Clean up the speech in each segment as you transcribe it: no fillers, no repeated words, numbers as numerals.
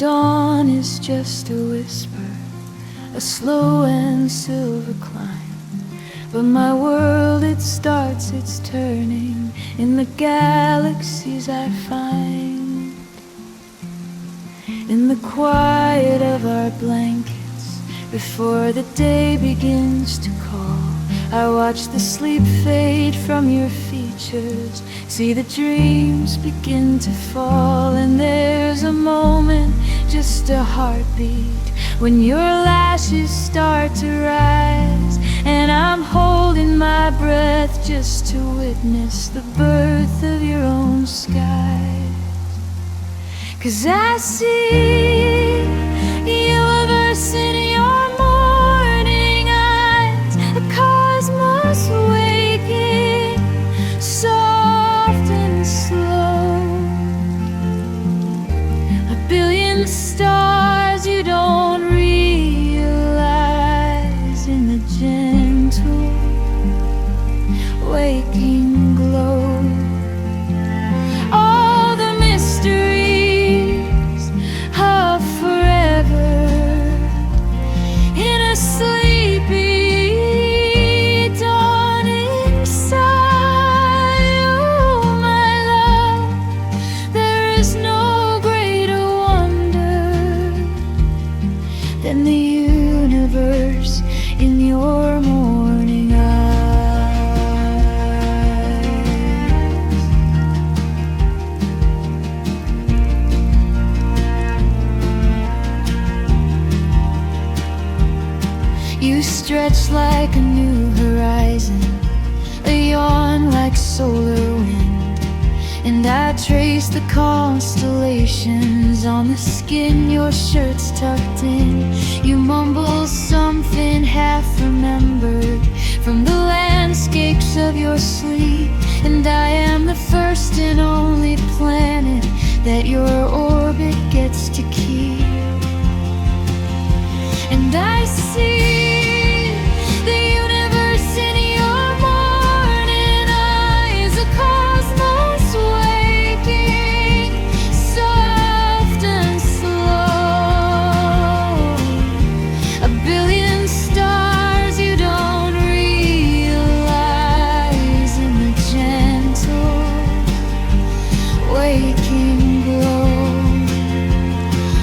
dawn is just a whisper, a slow and silver climb. But my world, it starts its turning in the galaxies I find. In the quiet of our blankets, before the day begins to call, I watch the sleep fade from your features, see the dreams begin to fall. And there's a moment, just a heartbeat, when your lashes start to rise, and I'm holding my breath just to witness the birth of your own skies. 'Cause I see the universe in your morning eyes, a cosmos waking, soft and slow, a billion stars you don't realize in the gentle waking glow. All the mysteries of forever in a sleepy dawning sigh. Oh my love, there is no greater wonder than the universe in your morning eyes. You stretch like a new horizon, a yawn like solar wind, and I trace the constellations on the skin your shirt's tucked in. You mumble something half remembered from the landscapes of your sleep, and I am the first and only planet that your orbit gets to keep. And I see the universe in your morning eyes, a cosmos waking, soft and slow, a billion stars you don't realize in the gentle waking glow.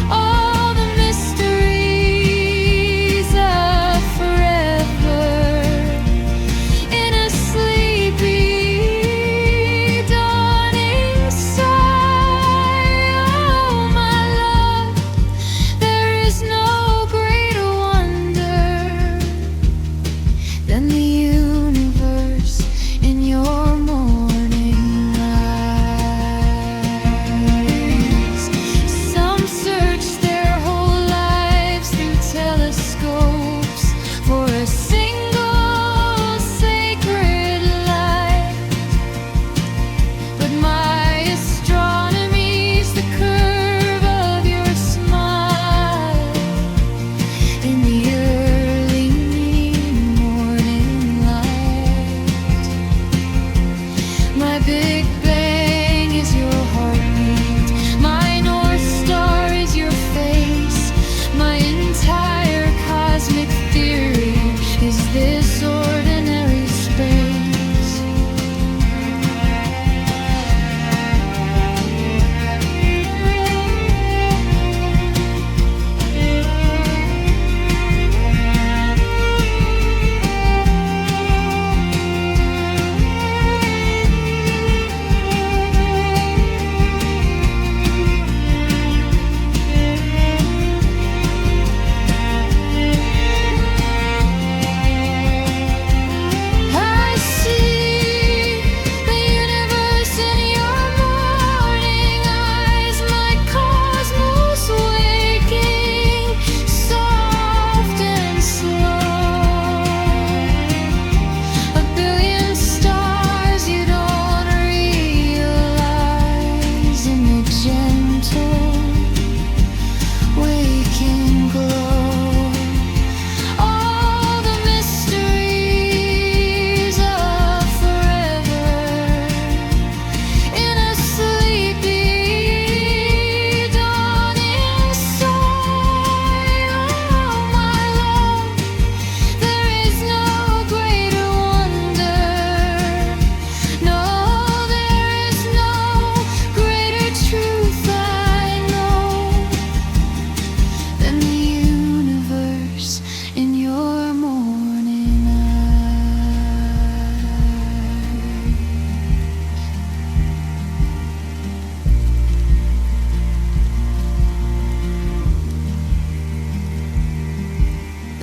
All the mysteries of forever in a sleepy dawning sigh. Oh my love, there is no greater wonder than the universe in your morning eyes. Some search their whole lives through telescopes for a single sacred light, but my astronomy's the curve of your smile,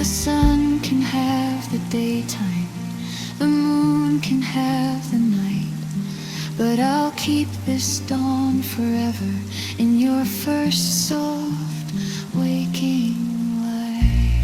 The sun can have the daytime, the moon can have the night, but I'll keep this dawn forever in your first soft waking light.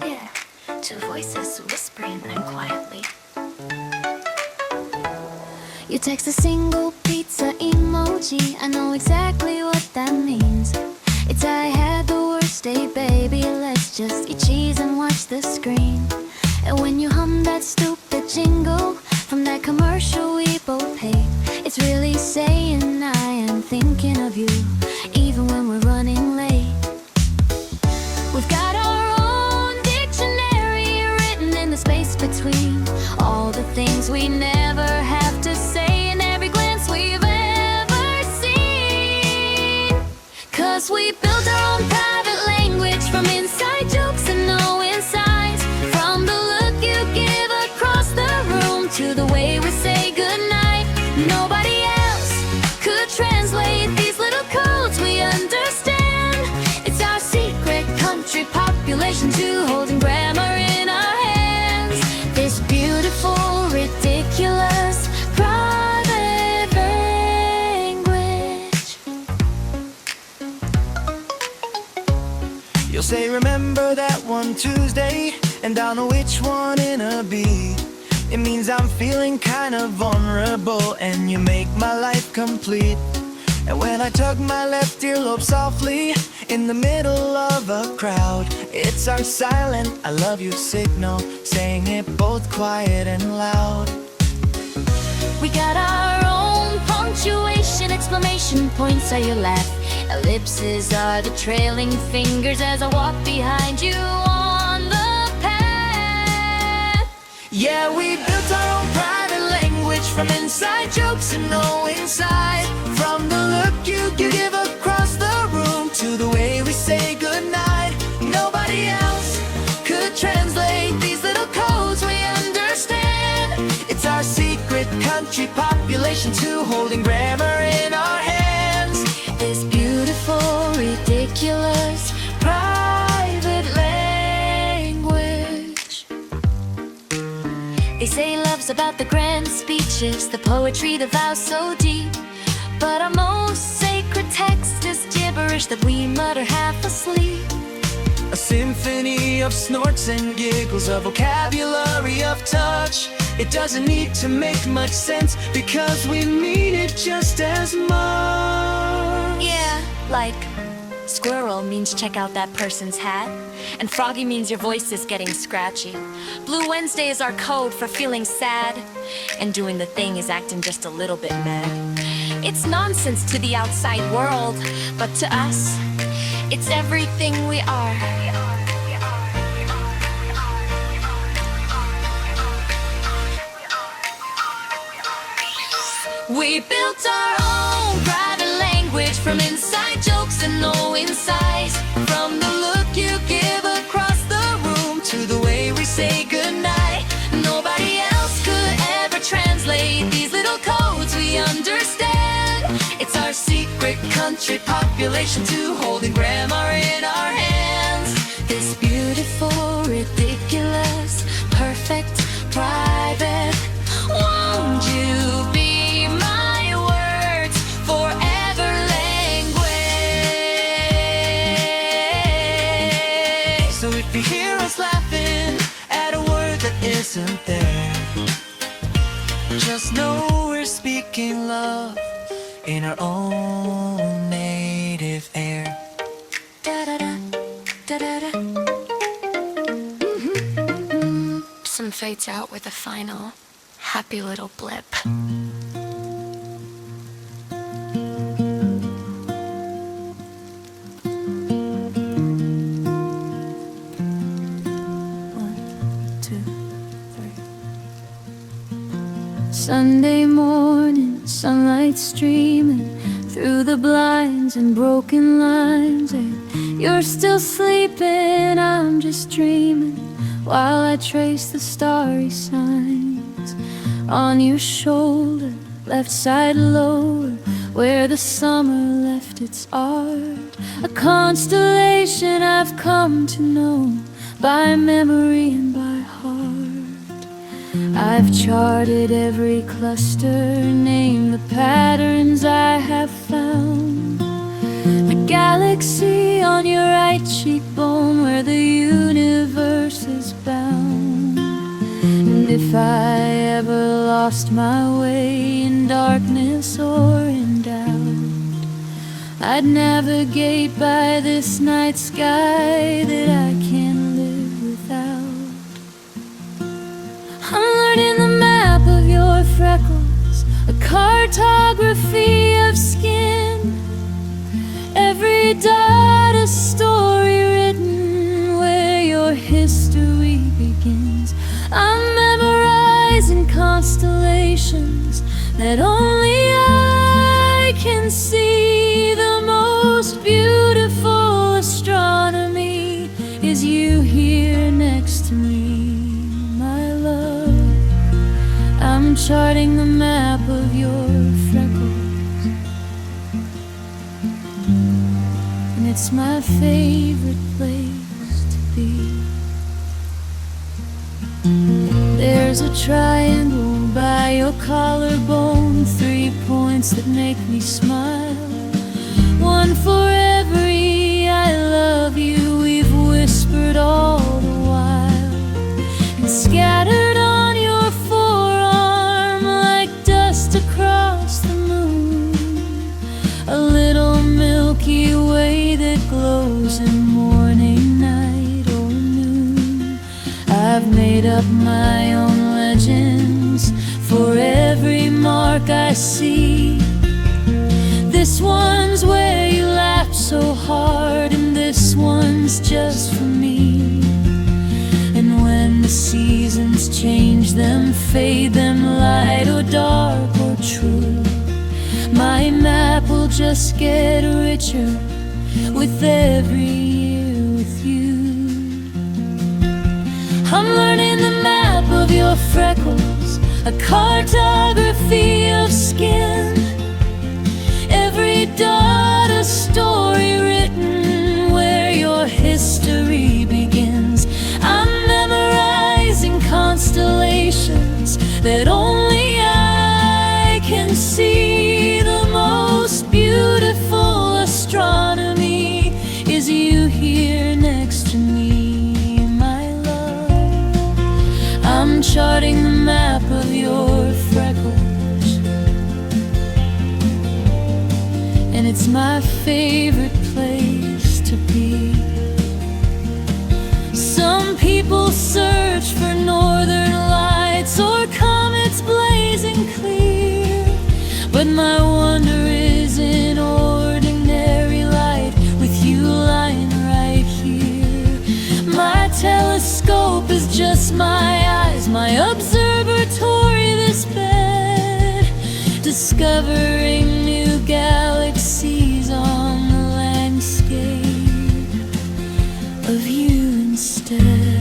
Yeah. Two voices whispering and quietly. You text a single pizza emoji. I know exactly what that means. It's I had the worst day, baby. Let's just eat cheese and watch the screen. And when you hum that stupid jingle from that commercial we both hate, it's really saying I am thinking of you, even when we're running late. We've got our own dictionary written in the space between all the things we never have to say and every glance we've ever seen. 'Cause we built our own private language from inside jokes and no insides, from the look you give across the room to the way we say goodnight. Nobody else could translate these little codes we understand. It's our secret country population too, holding grammar in our hands. This beautiful, ridiculous private language. You'll say, remember that one Tuesday, and I'll know which one in a beat. It means I'm feeling kind of vulnerable, and you make my life complete. And when I tug my left earlobe softly in the middle of a crowd, it's our silent I love you signal, saying it both quiet and loud. We got our own punctuation, exclamation points are your laugh, ellipses are the trailing fingers as I walk behind you on the path. Yeah, we built our own private language from inside jokes and no inside, from the look you give across the room to the way we say goodnight. Nobody else could translate these little codes we understand. It's our secret country population too, holding grammar in our hands. This beautiful, ridiculous private language. They say love's about the grand speeches, the poetry, the vows so deep, but our most sacred text is gibberish that we mutter half asleep. A symphony of snorts and giggles, a vocabulary of touch. It doesn't need to make much sense because we mean it just as much. Yeah, like squirrel means check out that person's hat, and froggy means your voice is getting scratchy. Blue Wednesday is our code for feeling sad, and doing the thing is acting just a little bit mad. It's nonsense to the outside world, but to us, it's everything we are. We built our own private language from inside jokes and no insides, from the look you give across the room to the way we say goodnight. Nobody else could ever translate these little codes we understand. It's our secret country population too, holding grammar in our hands. If you hear us laughing at a word that isn't there, just know we're speaking love in our own native air. Da-da-da, da-da-da. Some fades out with a final happy little blip. Sunday morning, sunlight streaming through the blinds and broken lines. And you're still sleeping, I'm just dreaming, while I trace the starry signs on your shoulder, left side lower, where the summer left its art. A constellation I've come to know by memory and by heart. I've charted every cluster, named the patterns I have found. The galaxy on your right cheekbone, where the universe is bound. And if I ever lost my way in darkness or in doubt, I'd navigate by this night sky that I can't live without. I'm learning the map of your freckles, a cartography of skin. Every dot a story written, where your history begins. I'm memorizing constellations that only I can see. The most beautiful astronomy is you here next to me, my love. I'm charting the map of your freckles, and it's my favorite place to be. There's a triangle by your collarbone, 3 points that make me smile. One for every I love you we've whispered all the while. And scattered on your forearm like dust across the moon, a little Milky Way that glows in morning, night, or noon. I've made up my own legends for every mark I see. This one's where you laughed so hard, and this one's just for me. And when the seasons change them, fade them light or dark or true, my map will just get richer with every year with you. I'm learning the map of your freckles, a cartography of skin. Every dot a story written, where your history begins. I'm memorizing constellations that only I can see. The most beautiful astronomy is you here next to me, my love. I'm charting the map of your freckles, and it's my favorite place to be. Some people search for northern lights or comets blazing clear, but my wonder is in ordinary light, with you lying right here. My telescope is just my eyes, my observatory, this bed, discovering new galaxies on the landscape of you instead.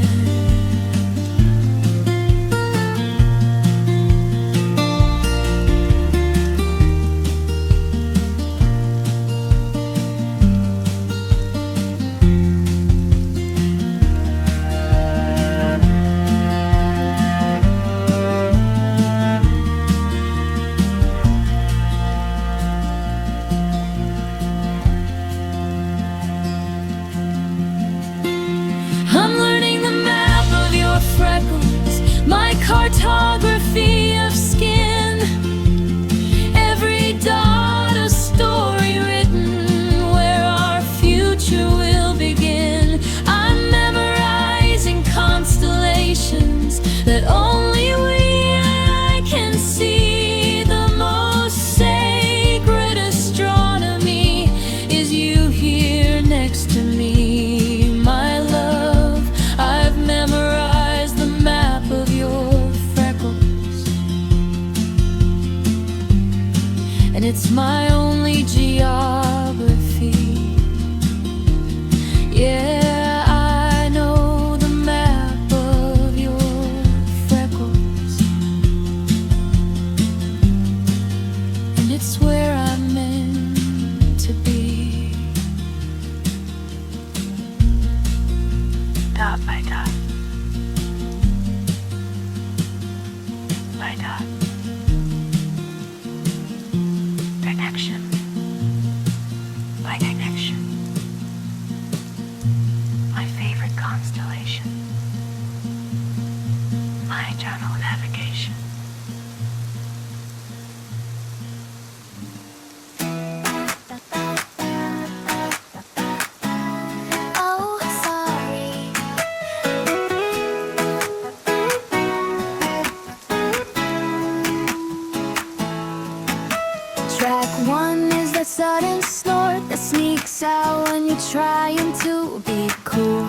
dot by dot by dot. Connection by connection. My favorite constellation. My journal navigation. Oh, sorry. Track one is that sudden snort that sneaks out when you're trying to be cool.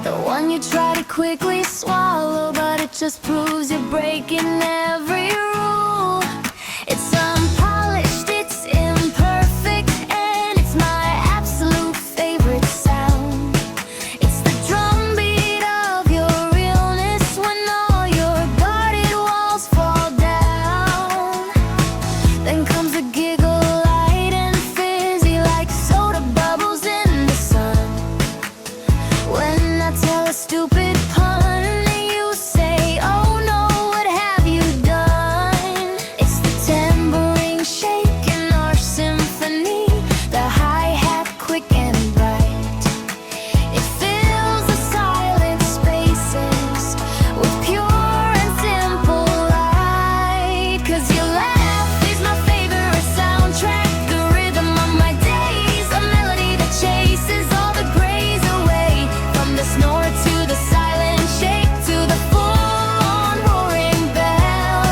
The one you try to quickly swallow, but it just proves you're breaking every rule. It's unpolished, it's imperfect, and it's my absolute favorite sound. It's the drumbeat of your realness when all your guarded walls fall down. Then comes a giggle light and fizzy like soda bubbles in the sun. When I tell a stupid pun, you say, oh no, what have you done? It's the tambourine shaking our symphony, the hi-hat quick and bright. It fills the silent spaces with pure and simple light. 'Cause your laugh is my favorite soundtrack, the rhythm of my days, a melody that chases all the grays away. From the snore to the silent shake to the full-on roaring bell.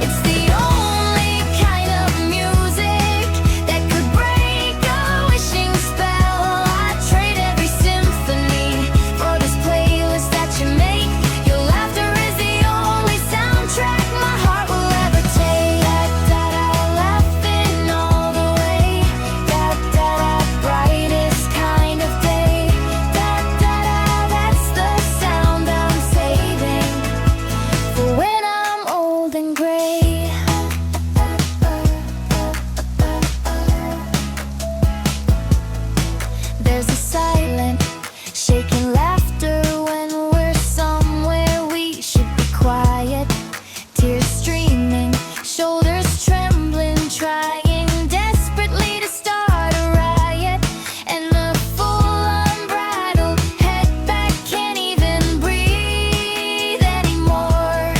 It's the only kind of music that could break a wishing spell. I'd trade every symphony for this playlist that you make. Your laughter is the only soundtrack my heart will ever take. Da-da-da, laughing all the way. Da-da-da, brightest kind of day. Da-da-da, that's the sound I'm saving for when I'm old and gray. There's a silent, shaking laughter when we're somewhere we should be quiet. Tears streaming, shoulders trembling, trying desperately to start a riot. And the full unbridled head back can't even breathe anymore.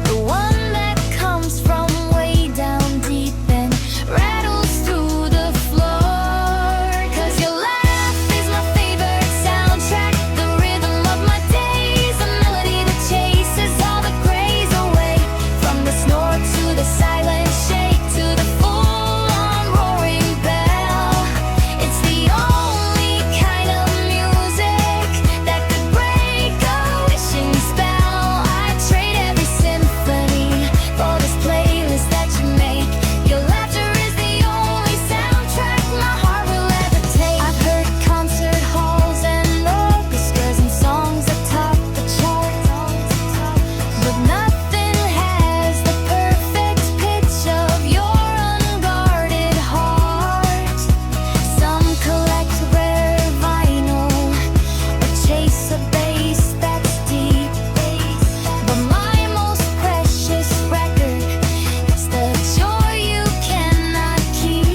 The one that comes from way down deep and rattles through the floor. 'Cause your laugh is my favorite soundtrack, the rhythm of my days, a melody that chases all the grays away. From the snore to the silent shake to the full-on roaring bell. It's the only kind of music that could break a wishing spell. I'd trade every symphony for this playlist that you make. Your laughter is the only soundtrack my heart will ever take. I've heard concert halls and orchestras and songs that top the charts, but nothing has the perfect pitch of your unguarded heart. Some collect rare vinyl or chase a bass that's deep, but my most precious record is the joy you cannot keep.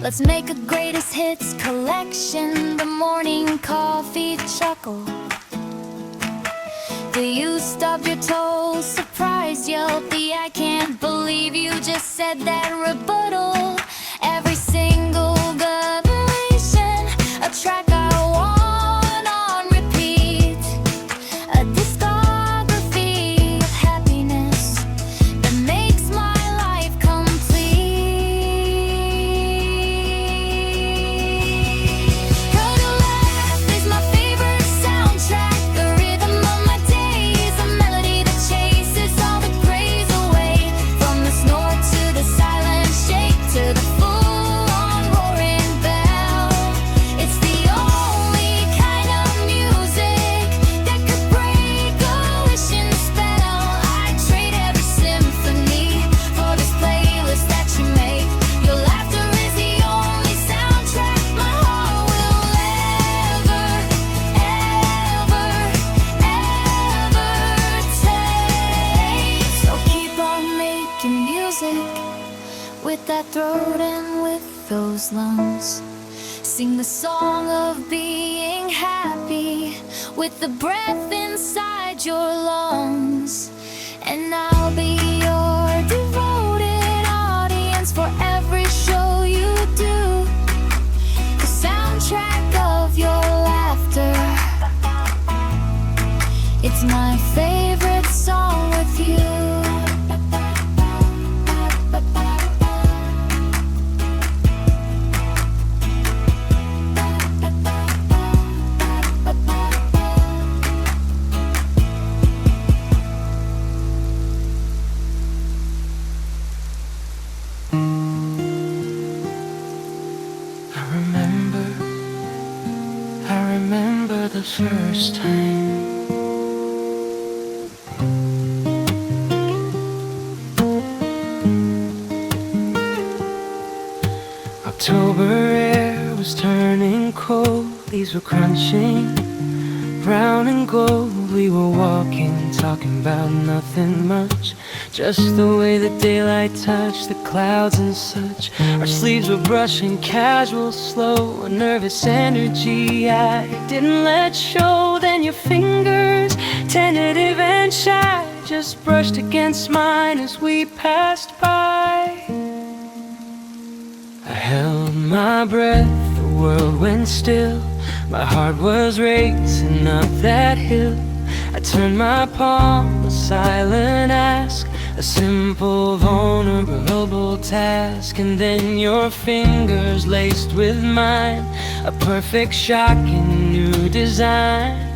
Let's make a greatest hits collection, the morning coffee chuckle, the you stub your toes, surprise yelp, the I can't believe you just said that rebuttal. Every single good nation, a track I want on repeat, a discography of happiness that makes my life complete. 'Cause your laugh is my favorite soundtrack, the rhythm of my days, a melody that chases all the grays away. From the snore to the silent shake to the those lungs. Sing the song of being happy with the breath inside your lungs. And I'll be your devoted audience for every show you do. The soundtrack of your laughter. It's my favorite song with you. I remember the first time. October air was turning cold. Leaves were crunching, brown and gold. We were walking, talking about nothing much. Just the way the daylight touched the clouds and such. Our sleeves were brushing, casual, slow, a nervous energy I didn't let show. Then your fingers, tentative and shy, just brushed against mine as we passed by. I held my breath, the world went still. My heart was racing up that hill. I turned my palm, a silent ask, a simple, vulnerable task. And then your fingers laced with mine, a perfect shock in new design.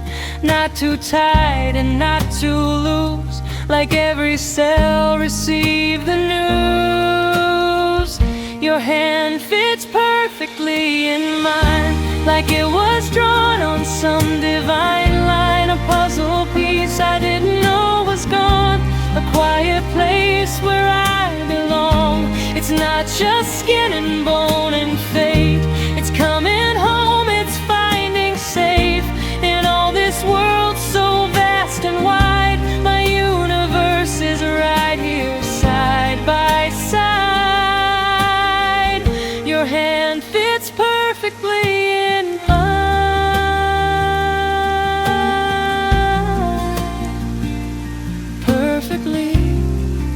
Not too tight and not too loose, like every cell received the news. Your hand fits perfectly in mine, like it was drawn on some divine line. A puzzle piece I didn't know was gone, a quiet place where I belong. It's not just skin and bone and fate, it's coming home, it's finding safe. In all this world so vast and wide, my universe is right here side by side. Your hand fits perfectly in mine. Perfectly,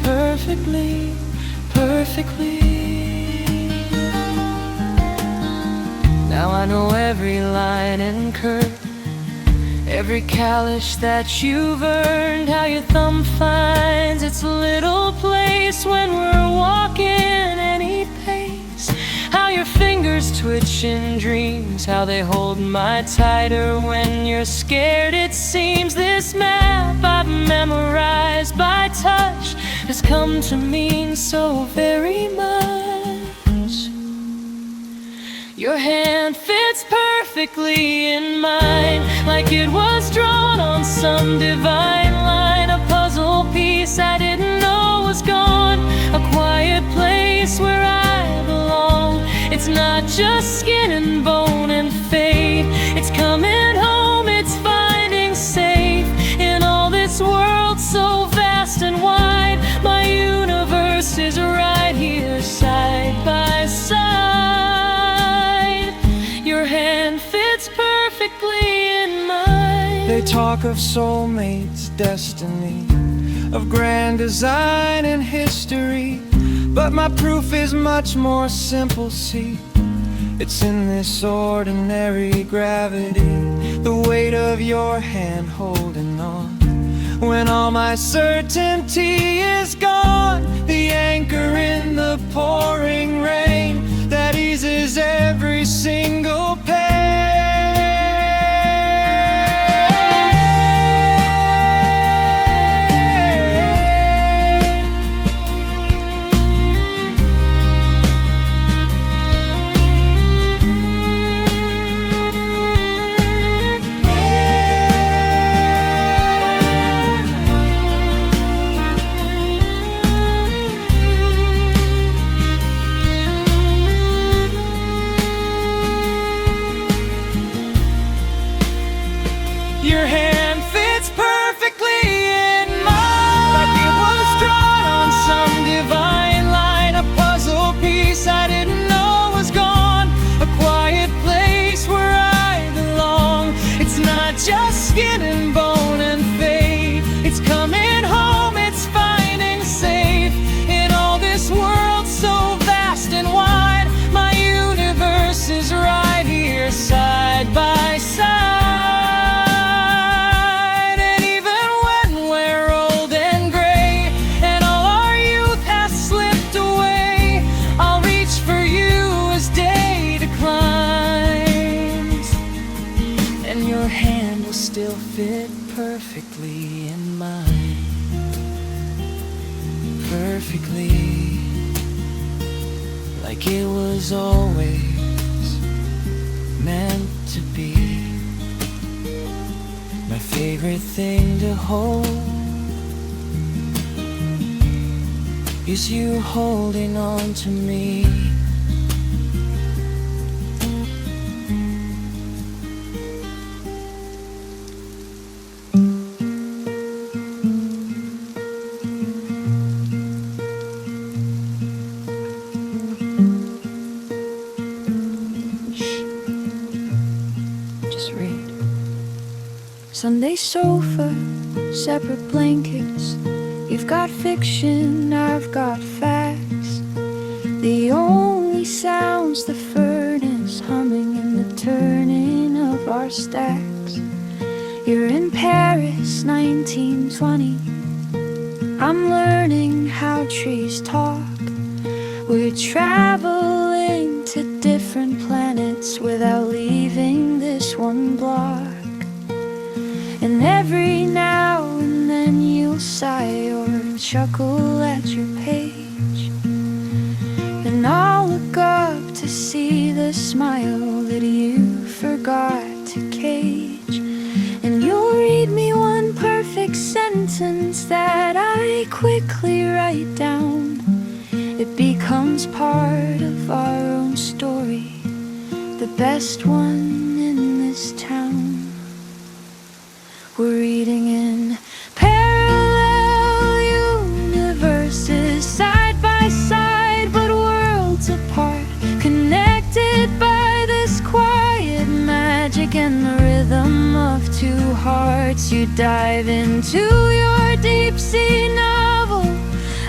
perfectly, perfectly. Now I know every line and curve, every callus that you've earned. How your thumb finds its little place when we're walking any pace. How your fingers twitch in dreams, how they hold my tighter when you're scared. It seems this map I've memorized by touch has come to mean so very much. Your hand fits perfectly in mine, like it was drawn on some divine line. A puzzle piece I didn't know was gone, a quiet place where I belong. It's not just skin and bone and fate, it's coming home, it's finding safe. In all this world so vast and wide, my universe is right here side by side. Your hand fits perfectly in mine. They talk of soulmates, destiny, of grand design and history, but my proof is much more simple, see. It's in this ordinary gravity, the weight of your hand holding on. When all my certainty is gone, the anchor in the pouring rain that eases every single pain. fit perfectly in mine. Perfectly, like it was always meant to be. My favorite thing to hold is you holding on to me. Just read. Sunday sofa, separate blankets. You've got fiction, I've got facts. The only sound's the furnace humming and the turning of our stacks. You're in Paris, 1920. I'm learning how trees talk. We're traveling to different planets without leaving this one block. And every now and then you'll sigh or chuckle at your page, and I'll look up to see the smile that you forgot to cage. And you'll read me one perfect sentence that I quickly write down. It becomes part of our own story, the best one in this town. We're reading in parallel universes, side by side but worlds apart, connected by this quiet magic and the rhythm of two hearts. You dive into your deep sea novel,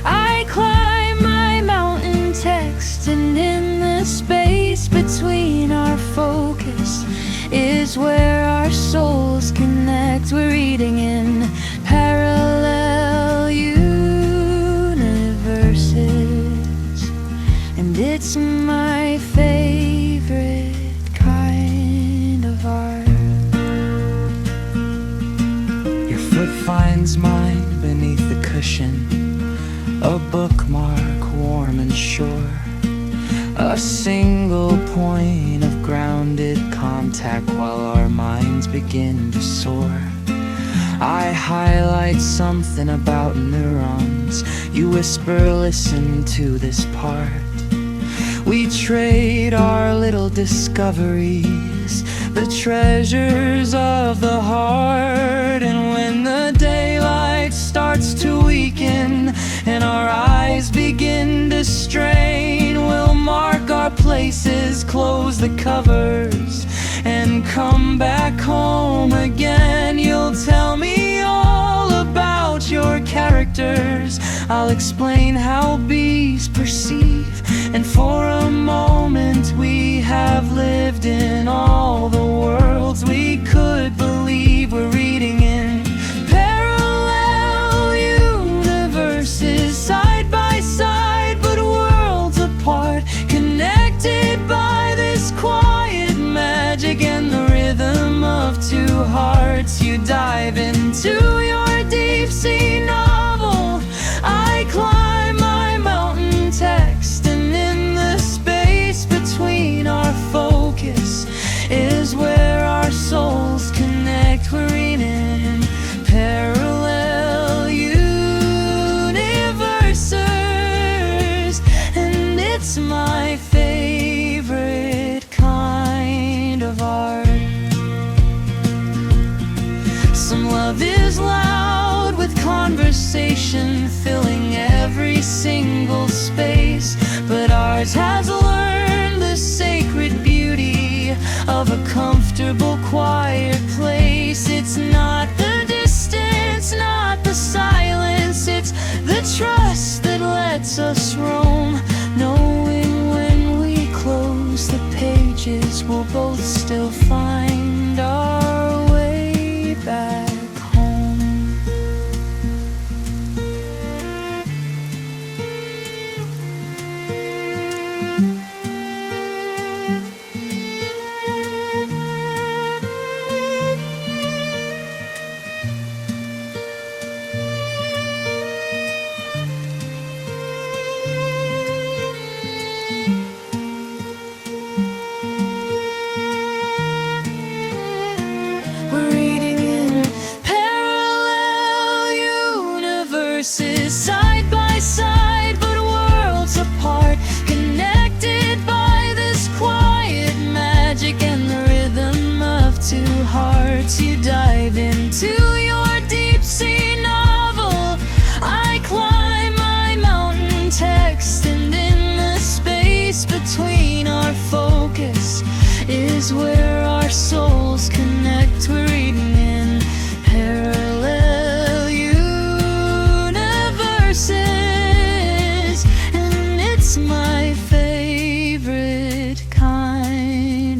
I climb my mountain text, and in the space between our focus is where our souls connect. We're reading in parallel universes, and it's my favorite kind of art. Your foot finds mine beneath the cushion, a bookmark warm and sure, a single point of grounded contact while our minds begin to soar. I highlight something about neurons. You whisper, listen to this part. We trade our little discoveries, the treasures of the heart. And when the daylight starts to weaken and our eyes begin to strain, we'll mark our places, close the covers, and come back home again. You'll tell me all about your characters, I'll explain how bees perceive, and for a moment we have lived in all the worlds we could believe. We're reading in parallel universes, side by side but worlds apart, connected by this quiet magic and the rhythm of two hearts. You dive into your deep sea novel, I climb my mountain text, and in the space between our focus is where our souls connect. We're in parallel universes, and it's my favorite kind of art. Some love is loud with conversation filling every single space, but ours has learned the sacred beauty of a comfortable, quiet place. It's not the distance, not the silence, it's the trust that lets us roam, knowing when we close the pages we'll both still find our way back home.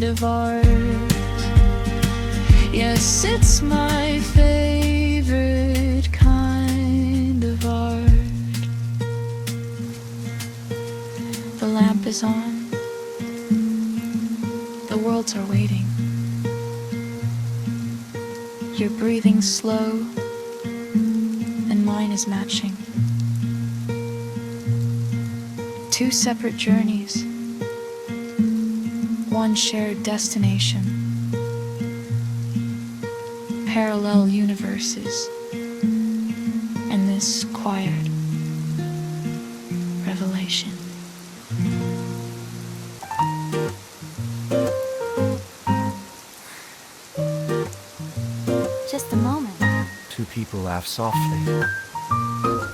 of art. Yes, it's my favorite kind of art. The lamp is on. The worlds are waiting. You're breathing slow, and mine is matching. Two separate journeys, one shared destination. Parallel universes, and this quiet revelation. Just a moment. Two people laugh softly.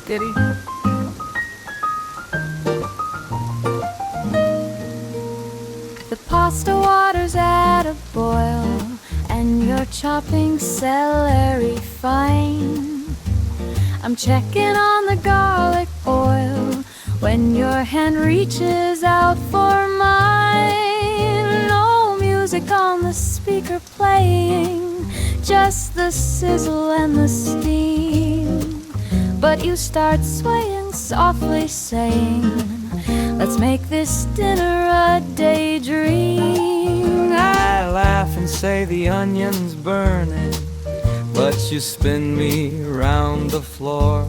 Did he? The pasta water's at a boil, and you're chopping celery fine. I'm checking on the garlic oil when your hand reaches out for mine. No music on the speaker playing, just the sizzle and the steam. But you start swaying softly, saying, let's make this dinner a daydream. I laugh and say the onion's burning, but you spin me round the floor.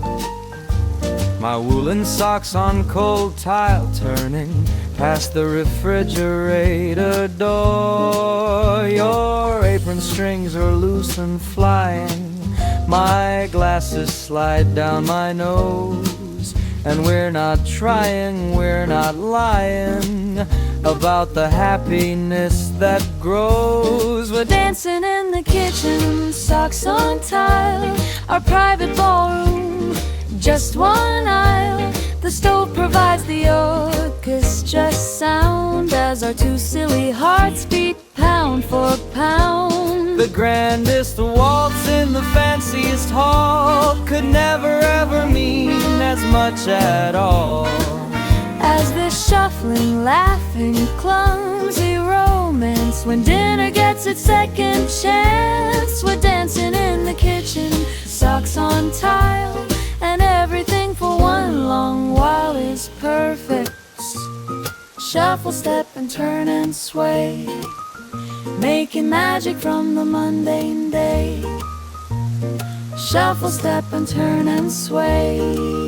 My woolen socks on cold tile turning past the refrigerator door. Your apron strings are loose and flying, my glasses slide down my nose. And we're not trying, we're not lying about the happiness that grows. We're dancing in the kitchen, socks on tile, our private ballroom, just one aisle. The stove provides the orchestra sound as our two silly hearts beat pound for pound. The grandest waltz in the fanciest hall could never ever mean as much at all as this shuffling, laughing, clumsy romance. When dinner gets its second chance, we're dancing in the kitchen, socks on tile, and everything for one long while is perfect. Shuffle, step, and turn and sway, making magic from the mundane day. Shuffle, step, and turn and sway.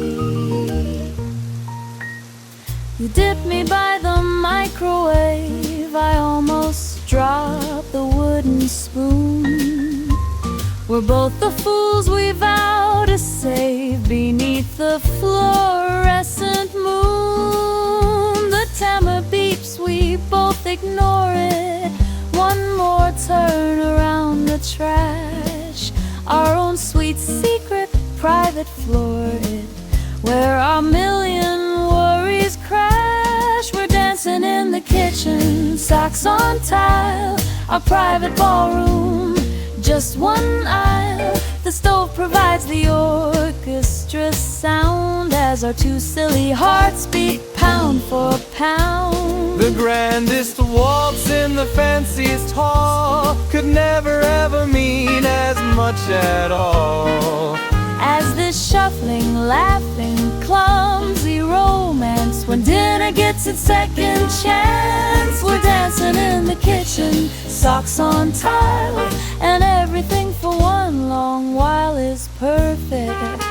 You dip me by the microwave, I almost drop the wooden spoon. We're both the fools we vow to save beneath the fluorescent moon. The timer beeps, we both ignore it. One more turn around the trash, our own sweet secret private floor, it where our million worries crash. We're dancing in the kitchen, socks on tile, our private ballroom, just one aisle. The stove provides the orchestra sound as our two silly hearts beat pound for pound. The grandest waltz in the fanciest hall could never ever mean as much at all as this shuffling, laughing, clumsy romance. When dinner gets its second chance, we're dancing in the kitchen, socks on tile, and everything for one long while is perfect.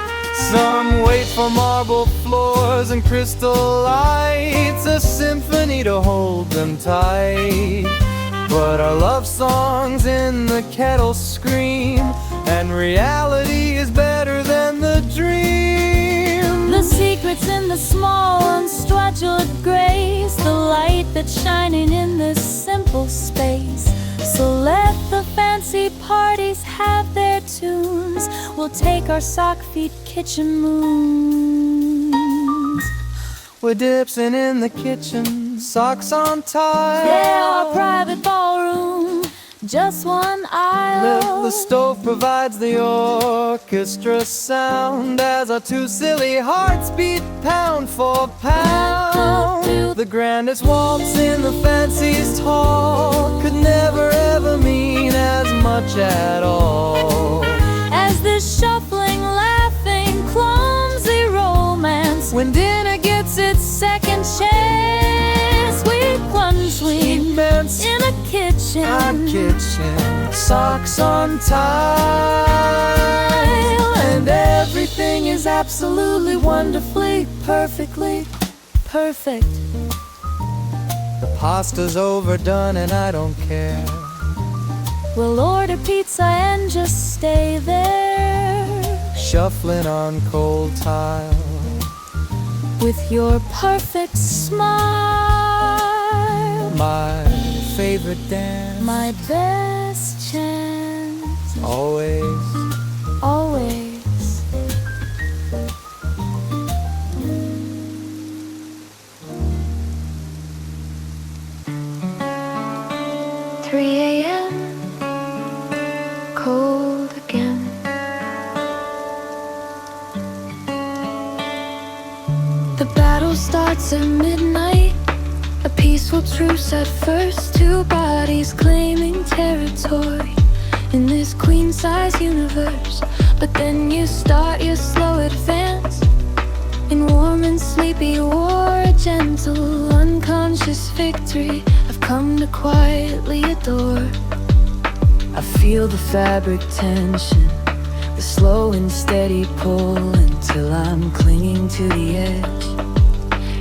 Some wait for marble floors and crystal lights, a symphony to hold them tight. But our love songs in the kettle scream, and reality is better than the dream. The secret's in the small, unscheduled grace, the light that's shining in this simple space. So let the fancy parties have their tunes, we'll take our sock feet kitchen moons. We're dipsing in the kitchen, socks on tile, yeah, our private ballroom, just one aisle. The stove provides the orchestra sound as our two silly hearts beat pound for pound. The grandest waltz in the fanciest hall could romance in a kitchen, socks on tile, and everything is absolutely wonderfully, perfectly perfect. The pasta's overdone and I don't care. We'll order pizza and just stay there, Shuffling on cold tile, with your perfect smile. my favorite dance, My best chance, always. always. 3 a.m. cold again. The battle starts at midnight, a peaceful truce at first. Two bodies claiming territory in this queen-size universe. But then you start your slow advance in warm and sleepy war, a gentle, unconscious victory I've come to quietly adore. I feel the fabric tension, the slow and steady pull, until I'm clinging to the edge,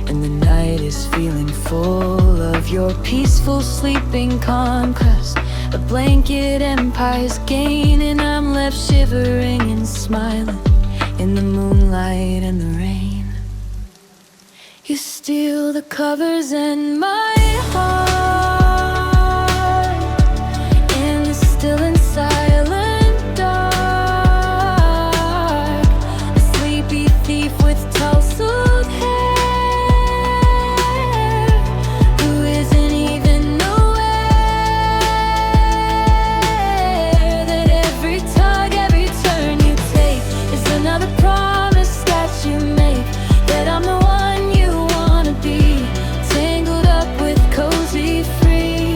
and the night is feeling full of your peaceful sleeping conquest. A blanket empire's gaining, I'm left shivering and smiling in the moonlight and the rain. You steal the covers in my heart, in the still and silent dark. A sleepy thief with tousled hair, who isn't even aware that every tug, every turn you take is another promise that you make, that I'm the one you wanna be, tangled up with cozy free.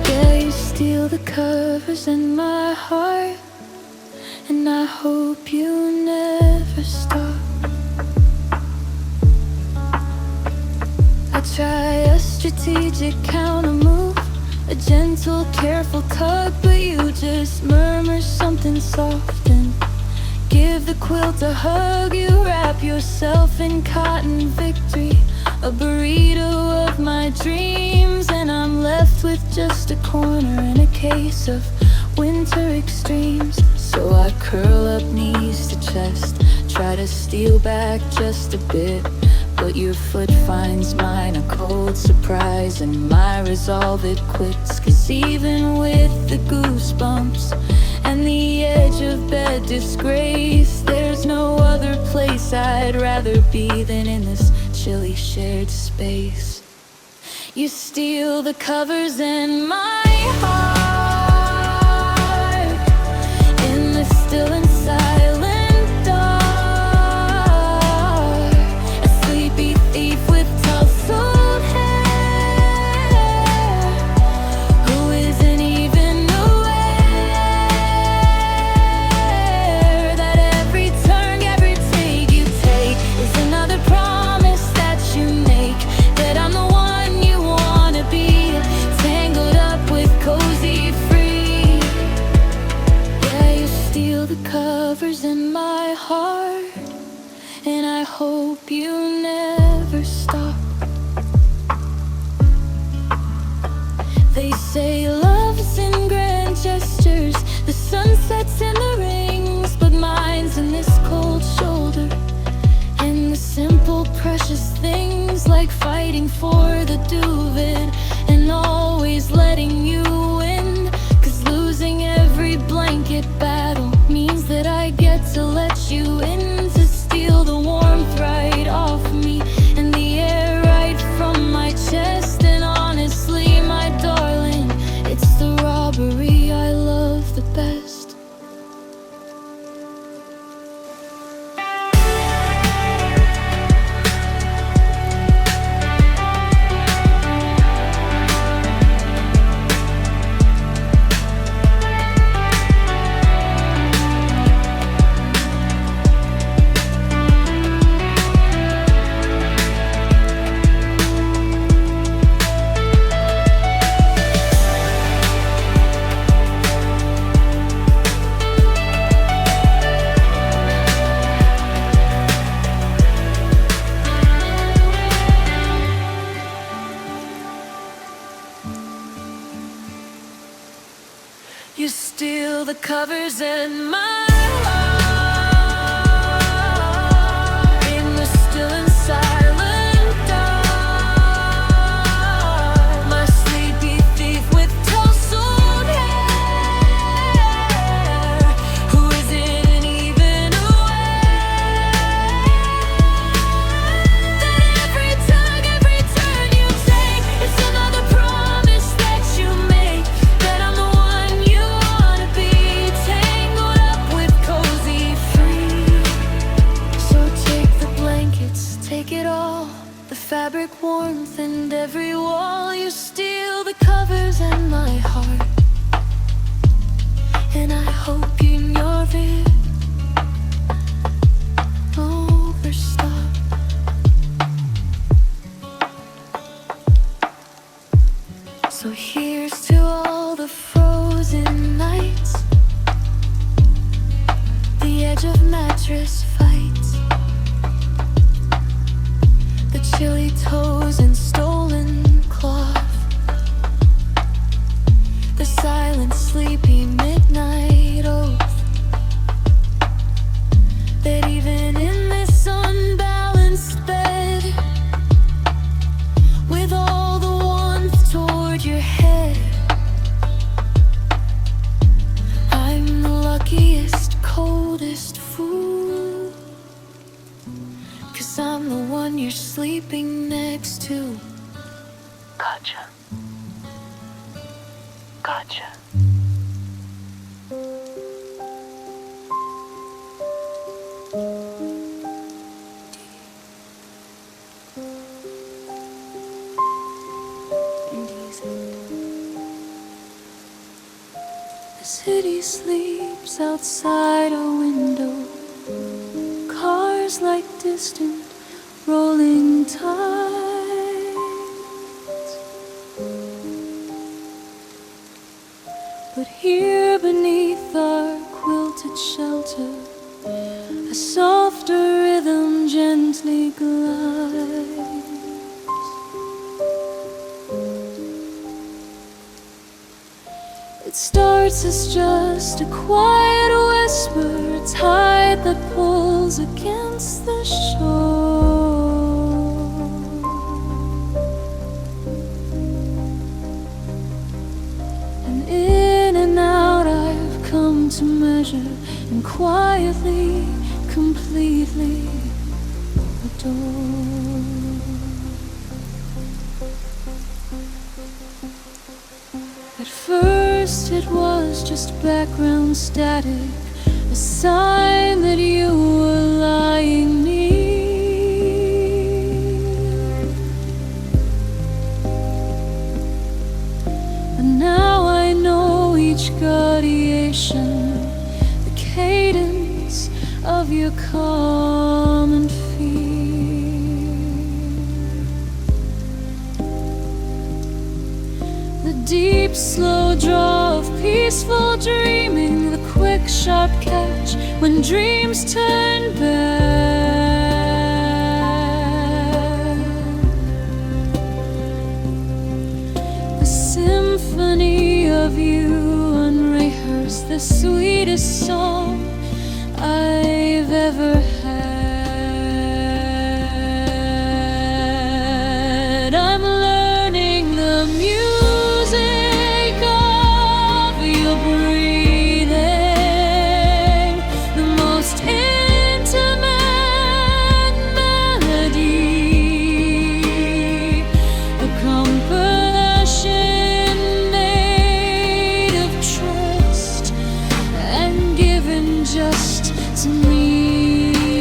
Yeah, you steal the covers in my heart, and I hope you never stop. I try a strategic counter move, a gentle, careful tug, but you just murmur something soft and give the quilt a hug. You wrap yourself in cotton victory, a burrito of my dreams, and I'm left with just a corner and a case of winter extremes. So I curl up knees to chest, try to steal back just a bit, but your foot finds mine, a cold surprise, and my resolve it quits. 'Cause even with the goosebumps and the edge of bed disgrace, there's no other place I'd rather be than in this chilly shared space. You steal the covers in my heart, in the still and silent dark. A sleepy thief with tousled hair, who isn't even aware that every turn, every take you take is another promise that you make, that I'm the one you wanna be, tangled up with cozy free. Yeah, you steal the covers in my heart, and I hope you never stop. They say love's in grand gestures, the sunsets in the rings, but mine's in this cold shoulder, and the simple precious things like fighting for the duvet and always letting you win. 'Cause losing every blanket battle means that I get to let you in, to steal the warmth right off me and the air right from my chest. And honestly, my darling, it's the robbery I love the best. You steal the covers and my in the still and silent dark, my sleepy thief with tousled hair, who isn't even aware that every tug, every turn you take, it's another promise that you make, that I'm the one you wanna be, tangled up with cozy free. So take the blankets, take it all, the fabric, warmth, and every wall. You steal the covers and my heart, and I hope you never overstop. So here's to all the frozen nights, the edge of mattress fights, the chilly toes and stolen cloth, the silent sleepy midnight oath, that even in this unbalanced bed, with all the warmth toward your head, I'm the luckiest, coldest fool, 'cause I'm the one you're sleeping next to. Gotcha. Gotcha. The city sleeps outside a window, cars like distant rolling tides. But here beneath our quilted shelter, a softer rhythm gently glides. It starts as just a quiet whisper, a tide that pulls against the shore. And in and out I've come to measure, and quietly, completely adore. At first it was just background static, a sign that you were lying near. But now I know each gaudiation, the cadence of your calm and deep, slow draw of peaceful dreaming, the quick, sharp catch when dreams turn bad. The symphony of you unrehearsed, the sweetest song I've ever had. I'm learning the music just to me.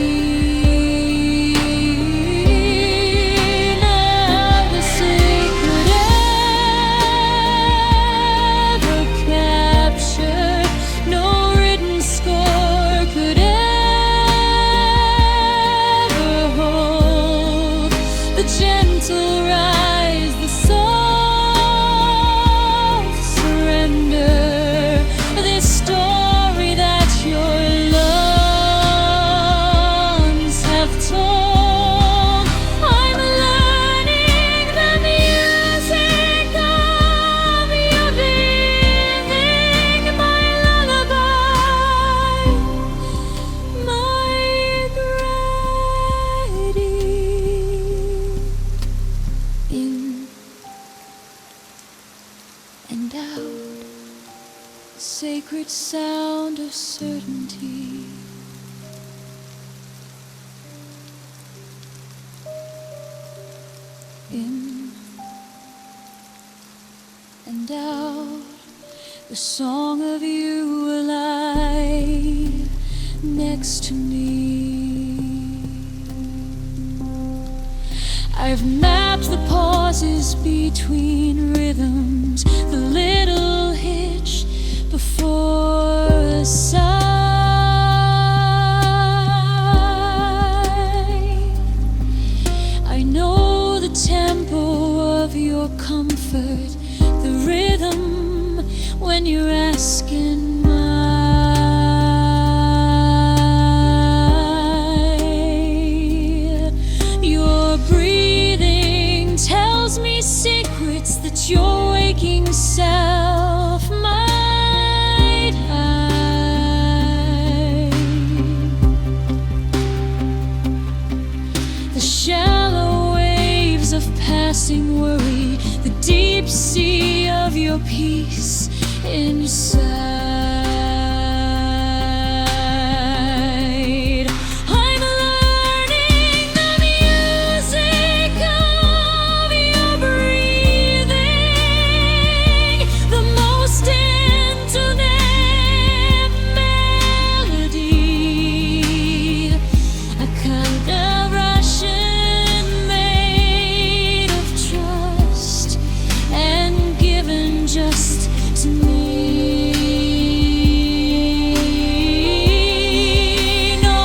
and out, the sacred sound of certainty. In and out, the song of you alive next to me. I've mapped the pauses between rhythms, the little hitch before a sigh. I know the tempo of your comfort, the rhythm when you're asking mine. Your breathing tells me secrets that your waking self might hide. The shallow waves of passing worry, the deep sea of your peace inside. I'm learning the music of your breathing, the most intimate melody, a kind of Russian made of trust and given just to me. No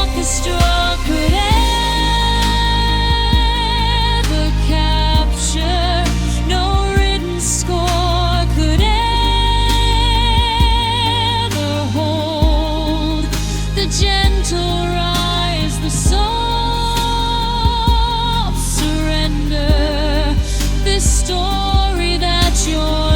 orchestra could ever capture, no written score could ever hold the gentle rise, the soft surrender, this story that your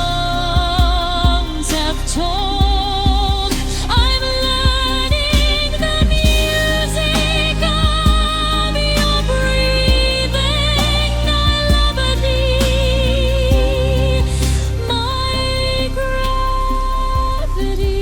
lungs have told. I'm learning the music of your breathing, my levity, my gravity.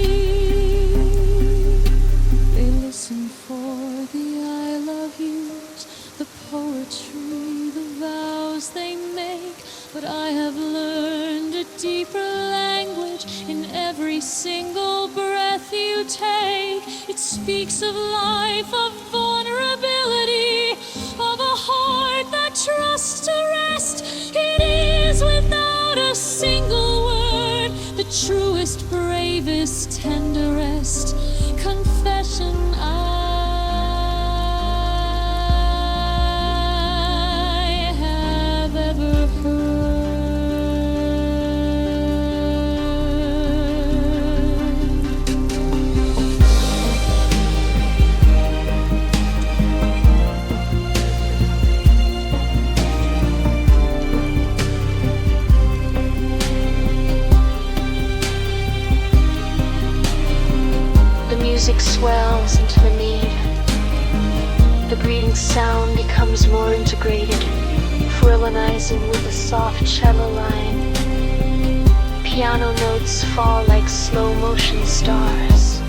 They listen for the I love yous, the poetry, the vows they make, but I have learned a deeper language in every single breath you take. It speaks of life, of vulnerability, of a heart that trusts to rest. It is without a single word, the truest, bravest, tenderest confession I have ever heard. The music swells into the need. The breathing sound becomes more integrated, frillinizing with a soft cello line. Piano notes fall like slow motion stars.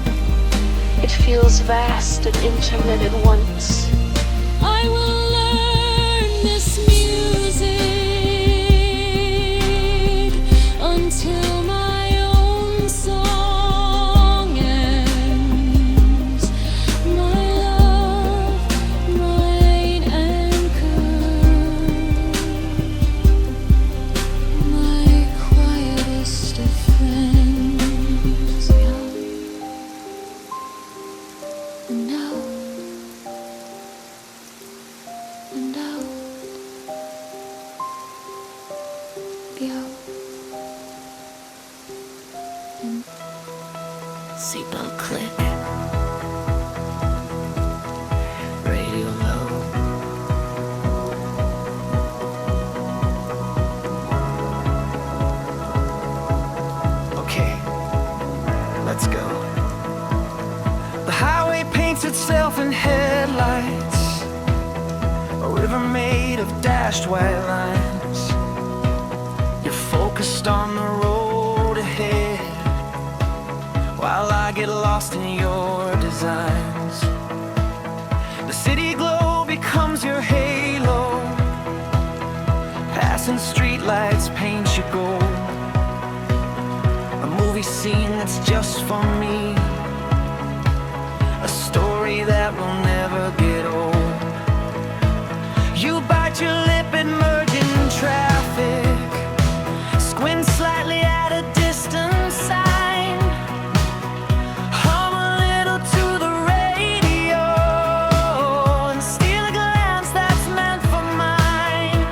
It feels vast and intimate at once. I will learn this music until my own song ends. My love, my anchor, my quietest of friends. And out, and out, out, and Seatbelt click. Radio low. Okay, let's go. The highway paints itself in headlights, a river made of dashed white lines. You're scene that's just for me, a story that will never get old. You bite your lip and merge in traffic, squint slightly at a distant sign, hum a little to the radio, and steal a glance that's meant for mine.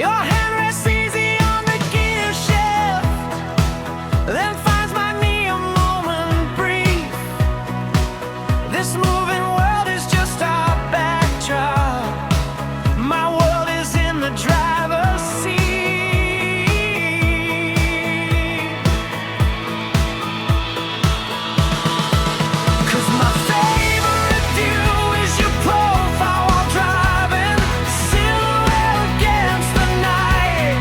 Your hand rests easy on the gear shift, then finds my knee a moment brief. This moving world is just our backdrop. My world is in the driver's seat. 'Cause my favorite view is your profile while driving, silhouette against the night,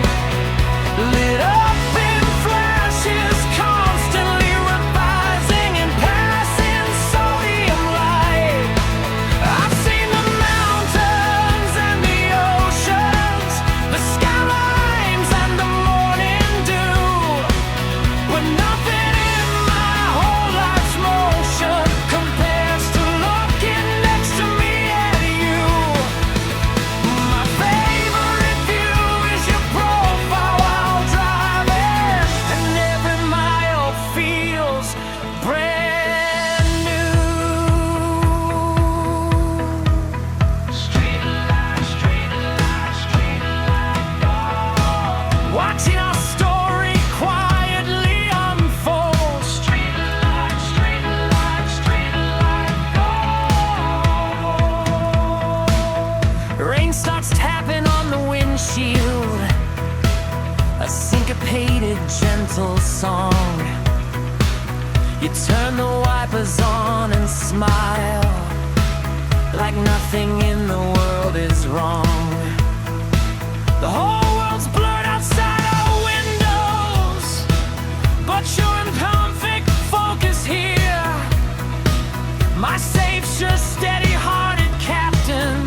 lit up in flashes, constantly revising and passing sodium light. I've seen the mountains and the oceans, the skylines and the morning dew, but nothing in my whole life's motion compares to looking next to me at you. My favorite view is your profile while driving, and every mile feels brand new. Street light, street light, street light, oh. Watching our story quietly unfold. Street light, street light, street light, oh. Rain starts tapping on the windshield, a syncopated, gentle song. You turn the wipers on and smile, like nothing in the world is wrong. The whole world's blurred outside our windows, but you're in perfect focus here. My safe, sure, steady-hearted captain,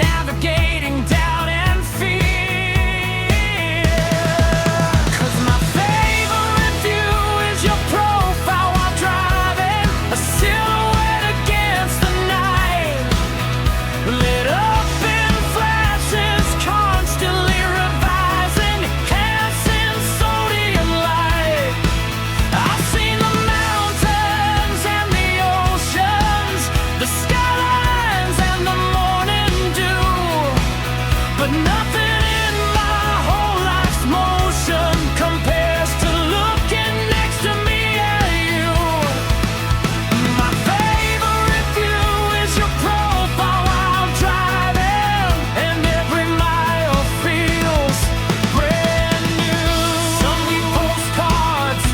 navigating doubt and fear. 'Cause my favorite view is your profile while driving, a silhouette against the night, lit up in flashes, constantly revising, passing sodium light. I've seen the mountains and the oceans, the skylines and the morning dew, but nothing in my whole life's motion compares to looking next to me at you. My favorite view is your profile while driving, and every mile feels brand new. Some leave postcards,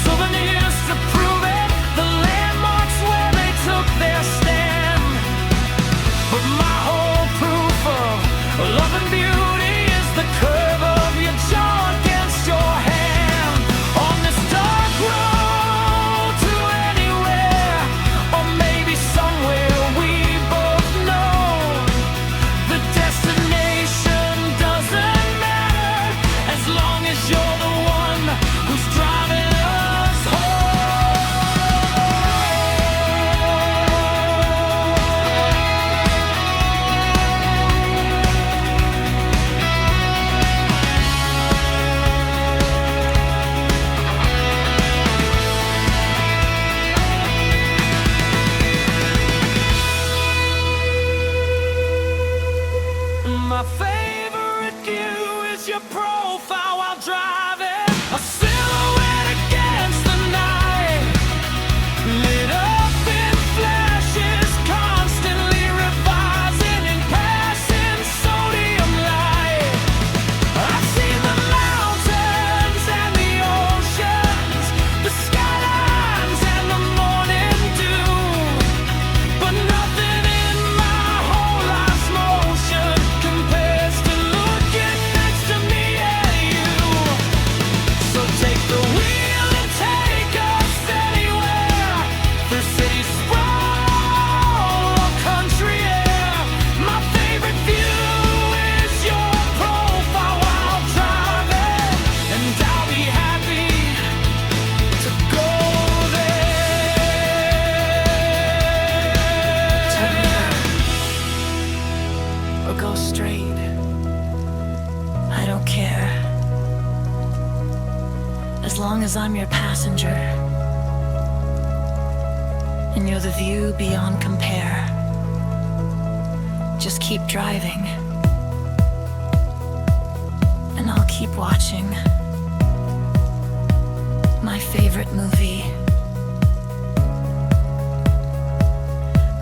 souvenirs to prove it, the landmarks where they took their stand. But my whole proof of love and beauty is the curve of your jaw against your hand. On this dark road to anywhere, or maybe somewhere we both know, the destination doesn't matter as long as you're the one who's driving us home. My favorite view is your profile while driving, a silhouette against the night, lit up in flashes, constantly revising and passing sodium light. I've seen the mountains and the oceans, the skylines and the morning dew, but nothing in my whole life's motion compares to looking next to me at you. long as I'm your passenger, and you're the view beyond compare. Just keep driving, and I'll keep watching my favorite movie,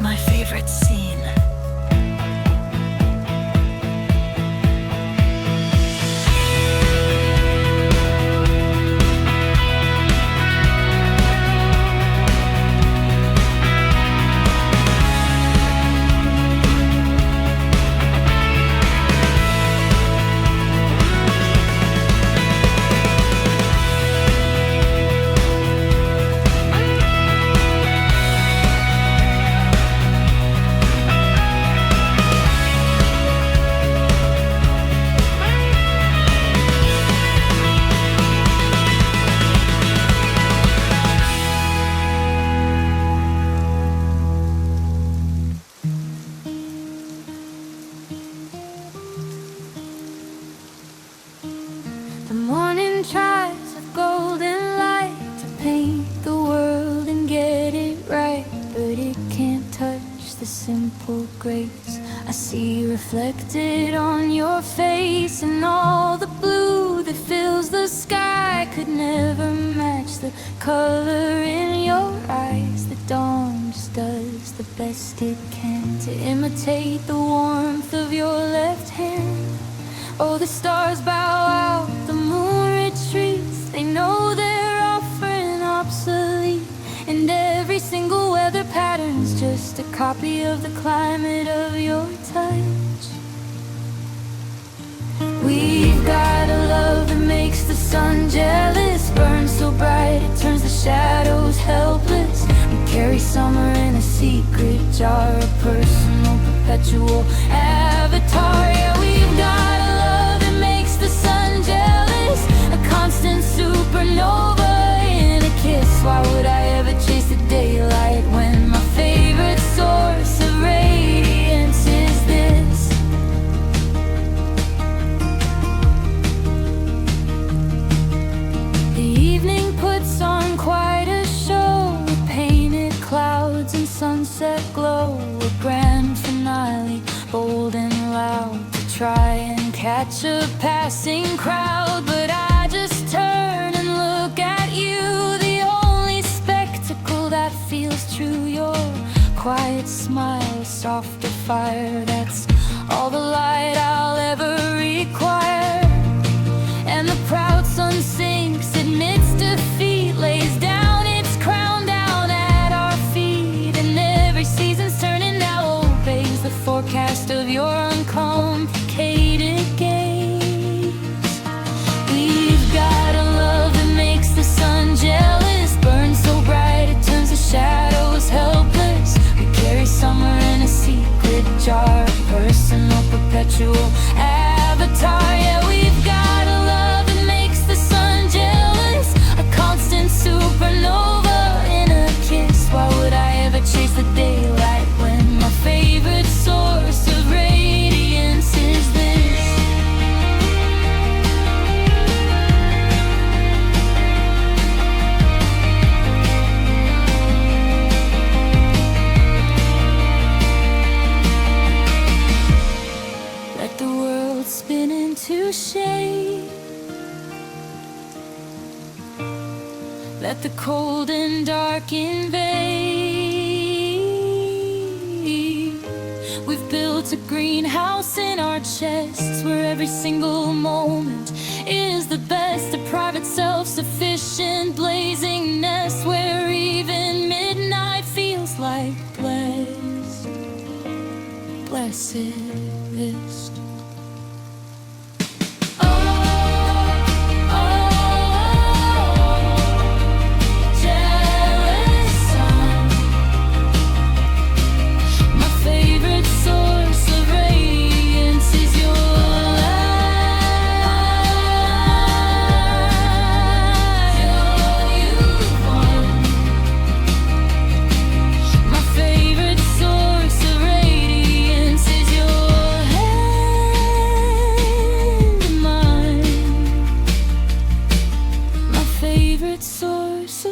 my favorite scene. The morning tries with golden light to paint the world and get it right, but it can't touch the simple grace I see reflected on your face, and all the blue that fills the sky could never match the color in your eyes. The dawn just does the best it can to imitate the warmth of your left hand. Oh, the stars bow out, the moon retreats. They know they're offering obsolete, and every single weather pattern's just a copy of the climate of your touch. We've got a love that makes the sun jealous, burns so bright it turns the shadows helpless. We carry summer in a secret jar, a personal perpetual avatar. Yeah, we've got a love that makes the sun jealous, a constant supernova in a kiss. Why would I ever chase the daylight when my favorite source of radiance is this? The evening puts on quite a show, with painted clouds and sunset glow, a grand finale, bold and loud, to try and catch a passing crowd. But I just turn and look at you, the only spectacle that feels true. Your quiet smile, softer fire, that's all the light I'll ever require. And the proud sun sinks, admits defeat, lays down its crown down at our feet, and every season's turning now obeys the forecast of your uncomplicated gaze. We've got a love that makes the sun jealous, burns so bright it turns the shadows helpless. We carry summer in a secret jar, personal perpetual avatar. Yeah, we've got a love that makes the sun jealous, a constant supernova in a kiss. Why would I ever chase the daylight when my favorite source of radiance is this? Let the world spin into shape, let the cold and dark invade. We've built a greenhouse in our chests, where every single moment is the best, a private self-sufficient blazing nest, where even midnight feels like blessedest. Source of radiance is your light.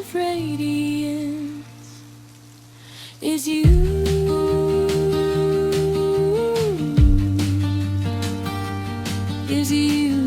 of radiance is you. Is you.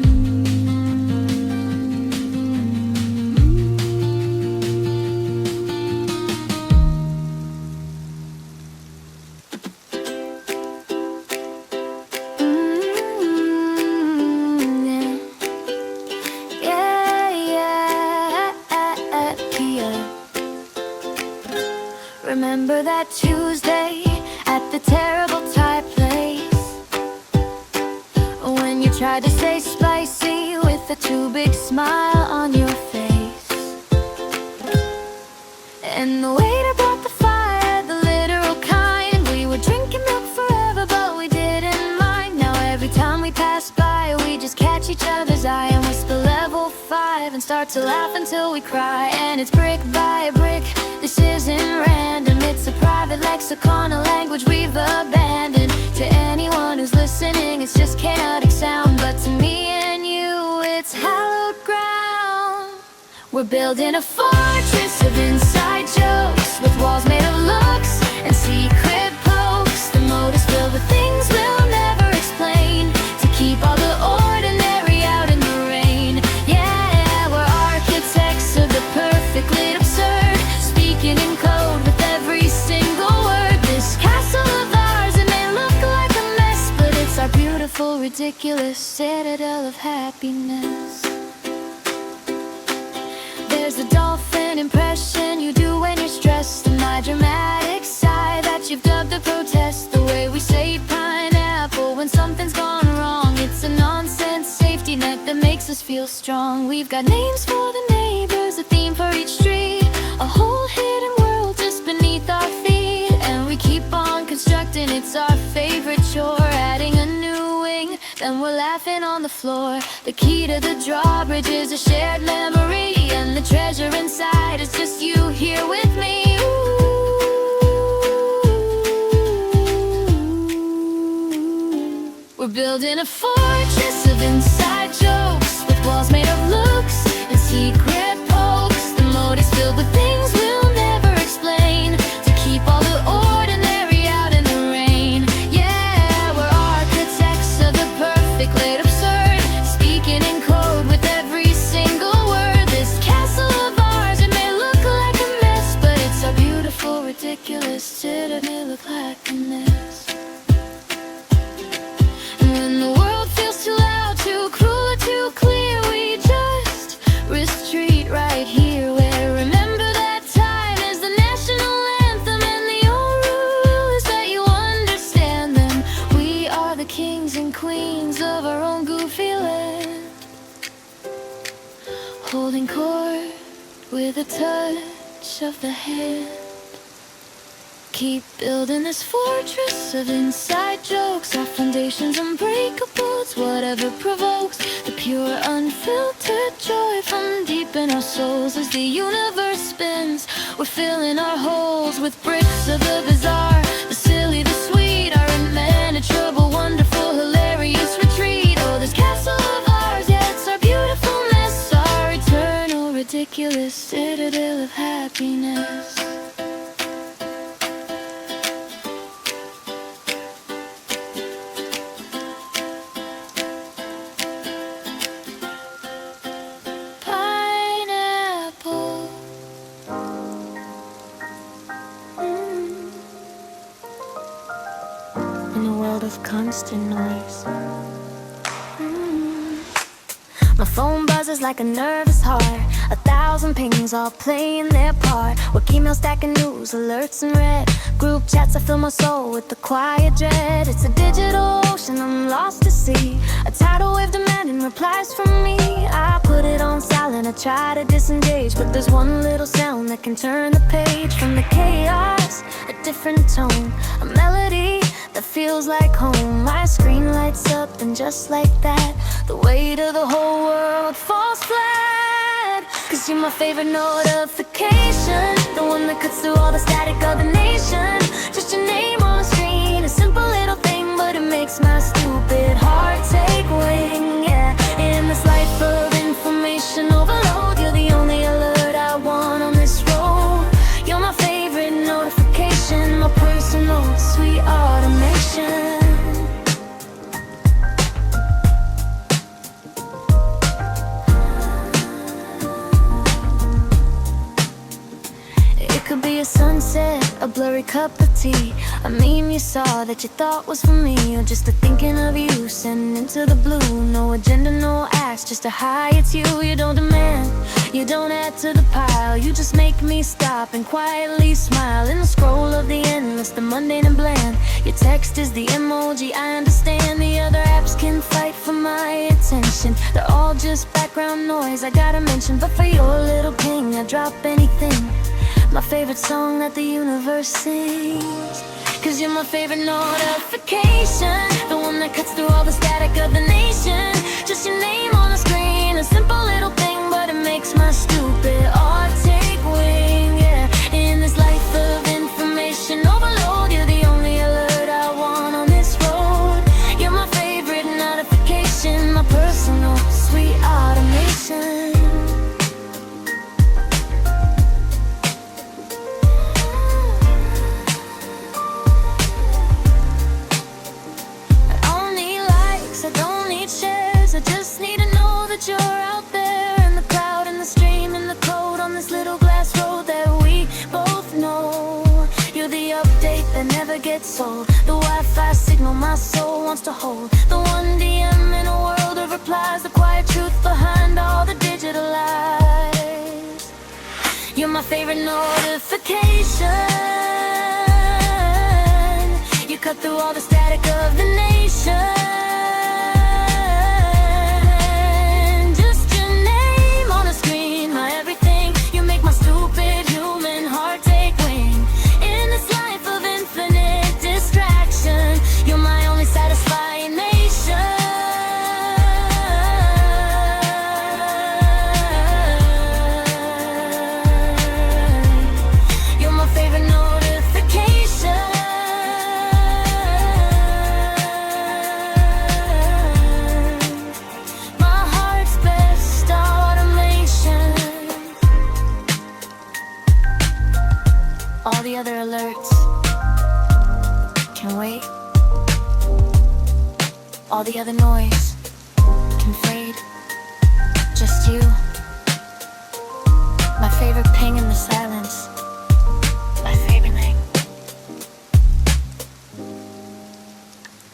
Remember that Tuesday at the terrible Thai place when you tried to stay spicy with a too big smile on your face, and the waiter brought the fire, the literal kind. We were drinking milk forever, but we didn't mind. Now every time we pass by, we just catch each other's eye and whisper level 5 and start to laugh until we cry. And it's brick by brick, this isn't random, it's a private lexicon, a language we've abandoned. To anyone who's listening, it's just chaotic sound, but to me and you, it's hallowed ground. We're building a fortress of inside jokes, with walls made of looks and secret pokes. The moat is filled with things we'll never explain, to keep all the ordinary out in the rain. Yeah, we're architects of the perfectly absurd, speaking in code with every single word. This castle of ours, it may look like a mess, but it's our beautiful, ridiculous citadel of happiness. There's the dolphin impression you do when you're stressed, and my dramatic side that you've dubbed the protest. The way we say pineapple when something's gone wrong, it's a nonsense safety net that makes us feel strong. We've got names for the neighbors, a theme for each street, a whole hidden world just beneath our feet, and we keep on constructing. It's our favorite chore, adding a new wing, then we're laughing on the floor. The key to the drawbridge is a shared memory, and the treasure inside is just you here with me. Ooh. We're building a fortress of inside jokes, with walls made of looks and secret pokes. The moat is filled with things we'll never explain, to keep all the ordinary out in the rain. Yeah, we're architects of the perfect late absurd, speaking in code with every single word. This castle of ours, it may look like a mess, but it's our beautiful, ridiculous citadel of happiness. And when the world feels too loud, too cruel, or too clear, we just retreat right here, where remember that time is the national anthem, and the only rule is that you understand them. We are the kings and queens of our own goofy land, holding court with a touch of the hand. Keep building this fortress of inside jokes, our foundation's unbreakable, it's whatever provokes the pure unfiltered joy from deep in our souls. As the universe spins, we're filling our holes with bricks of the bizarre, the silly, the sweet, our impenetrable, wonderful, hilarious retreat. Oh, this castle of ours, yeah, it's our beautiful mess, our eternal, ridiculous citadel of happiness. In a world of constant noise, my phone buzzes like a nervous heart, 1,000 pings all playing their part. Work emails stacking news, alerts in red, group chats, I fill my soul with the quiet dread. It's a digital ocean I'm lost to sea, a tidal wave demanding replies from me. I put it on silent, I try to disengage, but there's one little sound that can turn the page. From the chaos, a different tone, a melody that feels like home. My screen lights up, and just like that, the weight of the whole world falls flat. Cause you're my favorite notification, the one that cuts through all the static of the nation. Just your name on the screen, a simple little thing, but it makes my stupid heart take wing. Yeah, in this life of information overload, you're the only alert I want on this sunset, a blurry cup of tea, a meme you saw that you thought was for me, or just a thinking of you, sending into the blue. No agenda, no ask, just a hi, it's you. You don't demand, you don't add to the pile, you just make me stop and quietly smile. In the scroll of the endless, the mundane and bland, your text is the emoji I understand. The other apps can fight for my attention, they're all just background noise I gotta mention. But for your little ping, I'd drop anything. My favorite song that the universe sings, 'cause you're my favorite notification, the one that cuts through all the static of the nation. Just your name on the screen, a simple little thing, but it makes my stupid heart take wing. Yeah, in this life of information overload, you're the only alert I want on this road. You're my favorite notification, my personal sweet automation. I just need to know that you're out there in the cloud, in the stream, in the code, on this little glass road that we both know. You're the update that never gets old, the Wi-Fi signal my soul wants to hold, the one DM in a world of replies, the quiet truth behind all the digital lies. You're my favorite notification, you cut through all the static of the nation. All the other alerts can wait. All the other noise can fade. Just you, my favorite ping in the silence, my favorite thing.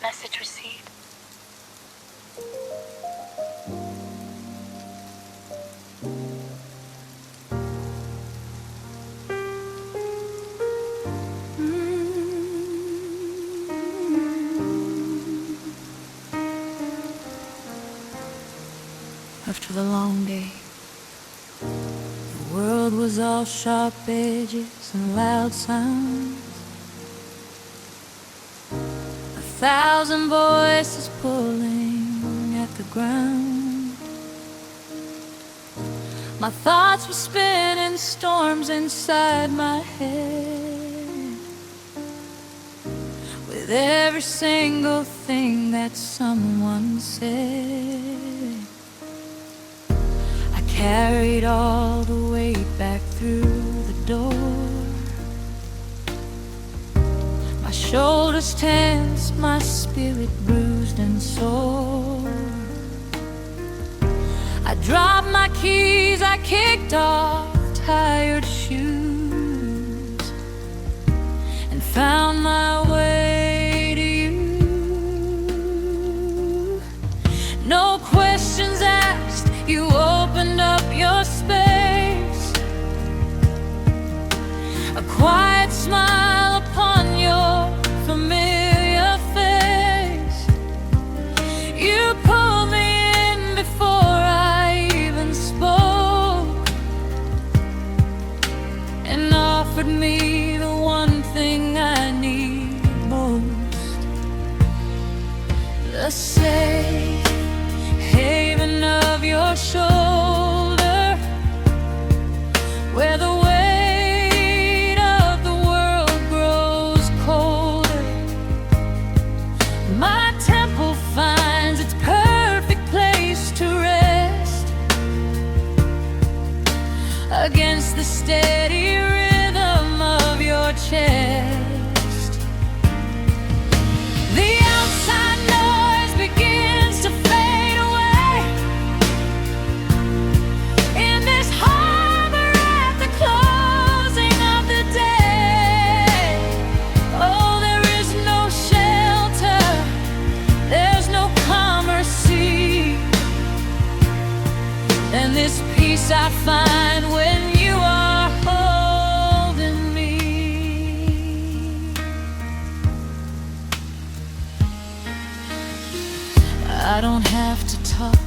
Message received. After the long day, the world was all sharp edges and loud sounds. 1,000 voices pulling at the ground. My thoughts were spinning storms inside my head, with every single thing that someone said. Carried all the weight back through the door. My shoulders tense, my spirit bruised and sore. I dropped my keys, I kicked off tired shoes, and found my way to you. No questions asked, you opened up your space, a quiet smile upon your familiar face. You pulled me in before I even spoke, and offered me the one thing I need most, the safe haven of your shoulder, where the weight of the world grows colder. My temple finds its perfect place to rest, against the steady rhythm of your chest. The outside noise begins to fade away in this harbor at the closing of the day. than this peace I find when you are holding me. I don't have to talk,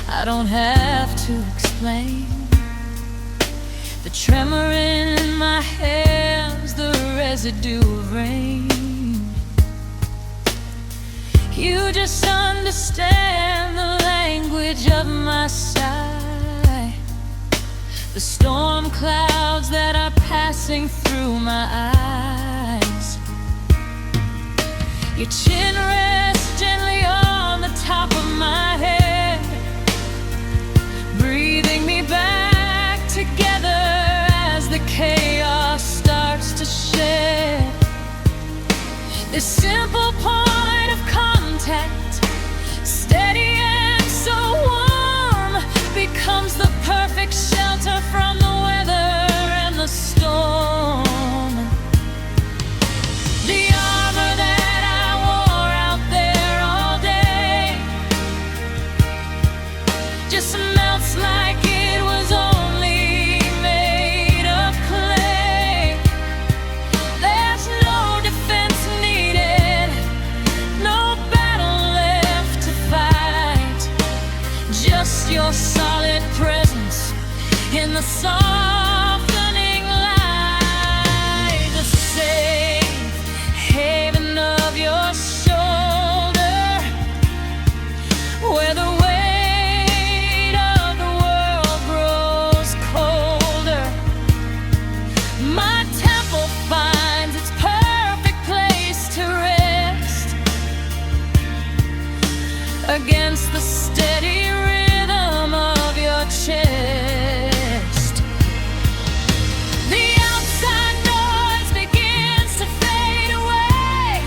I don't have to explain. The tremor in my hands, the residue of rain. You just understand the language of my sigh, the storm clouds that are passing through my eyes. Your chin rests gently on the top of my head, breathing me back together as the chaos starts to shed. This simple point of contact, steady and so warm, becomes the perfect shelter from the weather and the storm. The armor that I wore out there all day just melts like it was only made of clay. There's no defense needed, no battle left to fight, just your solid presence in the softening light, the safe haven of your shoulder, where the weight of the world grows colder. My temple finds its perfect place to rest against the steady rhythm of your chest. The outside noise begins to fade away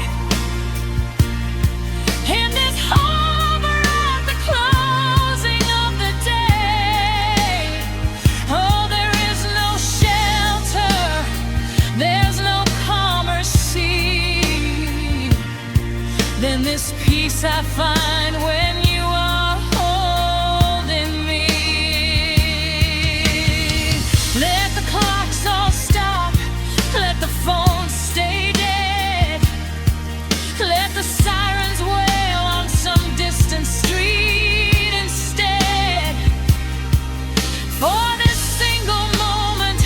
in this harbor at the closing of the day. Oh, there is no shelter, there's no calmer sea than this peace I find when you are holding me. Let the clocks all stop, let the phones stay dead, let the sirens wail on some distant street instead. For this single moment,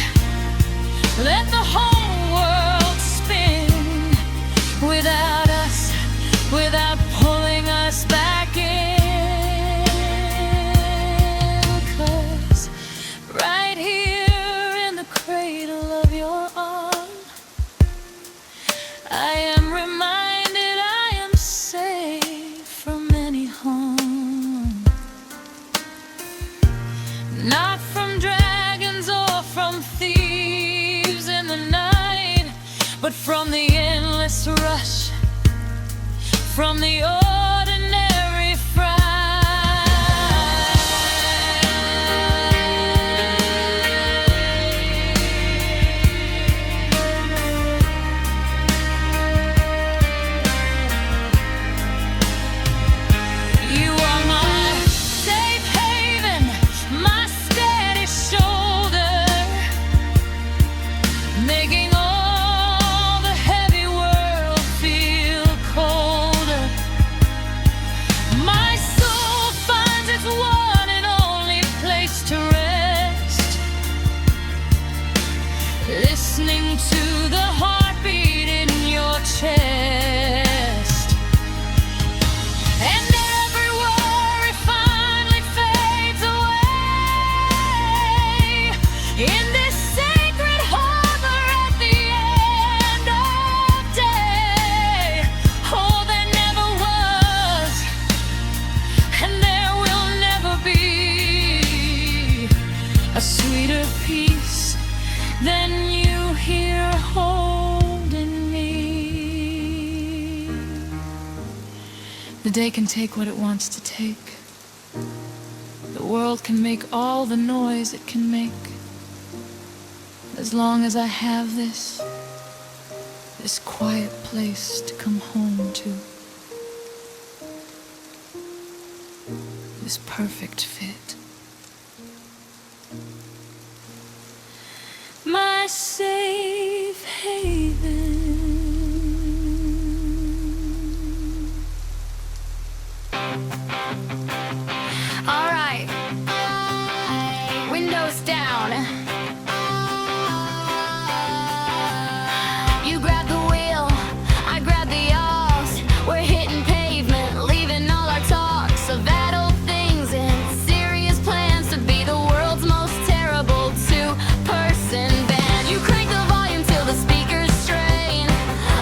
let the whole world spin without us, without pulling us back in. 'Cause right here in the cradle of your arm, I am reminded I am safe from any harm. Not from dragons or from thieves in the night, but from the endless rush, from the ordinary fright. You are my safe haven, my steady shoulder, making all the heavy world feel colder. My soul finds its one and only place to rest, listening to the heartbeat in your chest. And every worry finally fades away in this sacred harbor at the end of day. Oh, there never was, and there will never be a sweeter peace than you here holding me. The day can take what it wants to take. The world can make all the noise it can make. As long as I have this quiet place to come home to, this perfect fit. safe haven. All right, windows down. You grab the wheel, I grab the yaws. We're hitting pavement, leaving all our talks of adult things and serious plans to be the world's most terrible two-person band. You crank the volume till the speakers strain.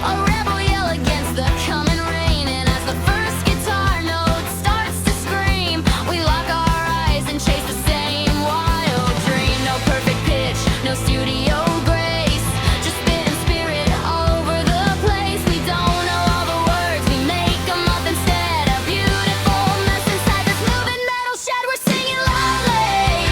A rebel yell against the coming rain, and as the first guitar note starts to scream, we lock our eyes and chase the same wild dream. No perfect pitch, no studio grace, just spitting spirit all over the place. We don't know all the words, we make them up instead. A beautiful mess inside this moving metal shed. We're singing loudly,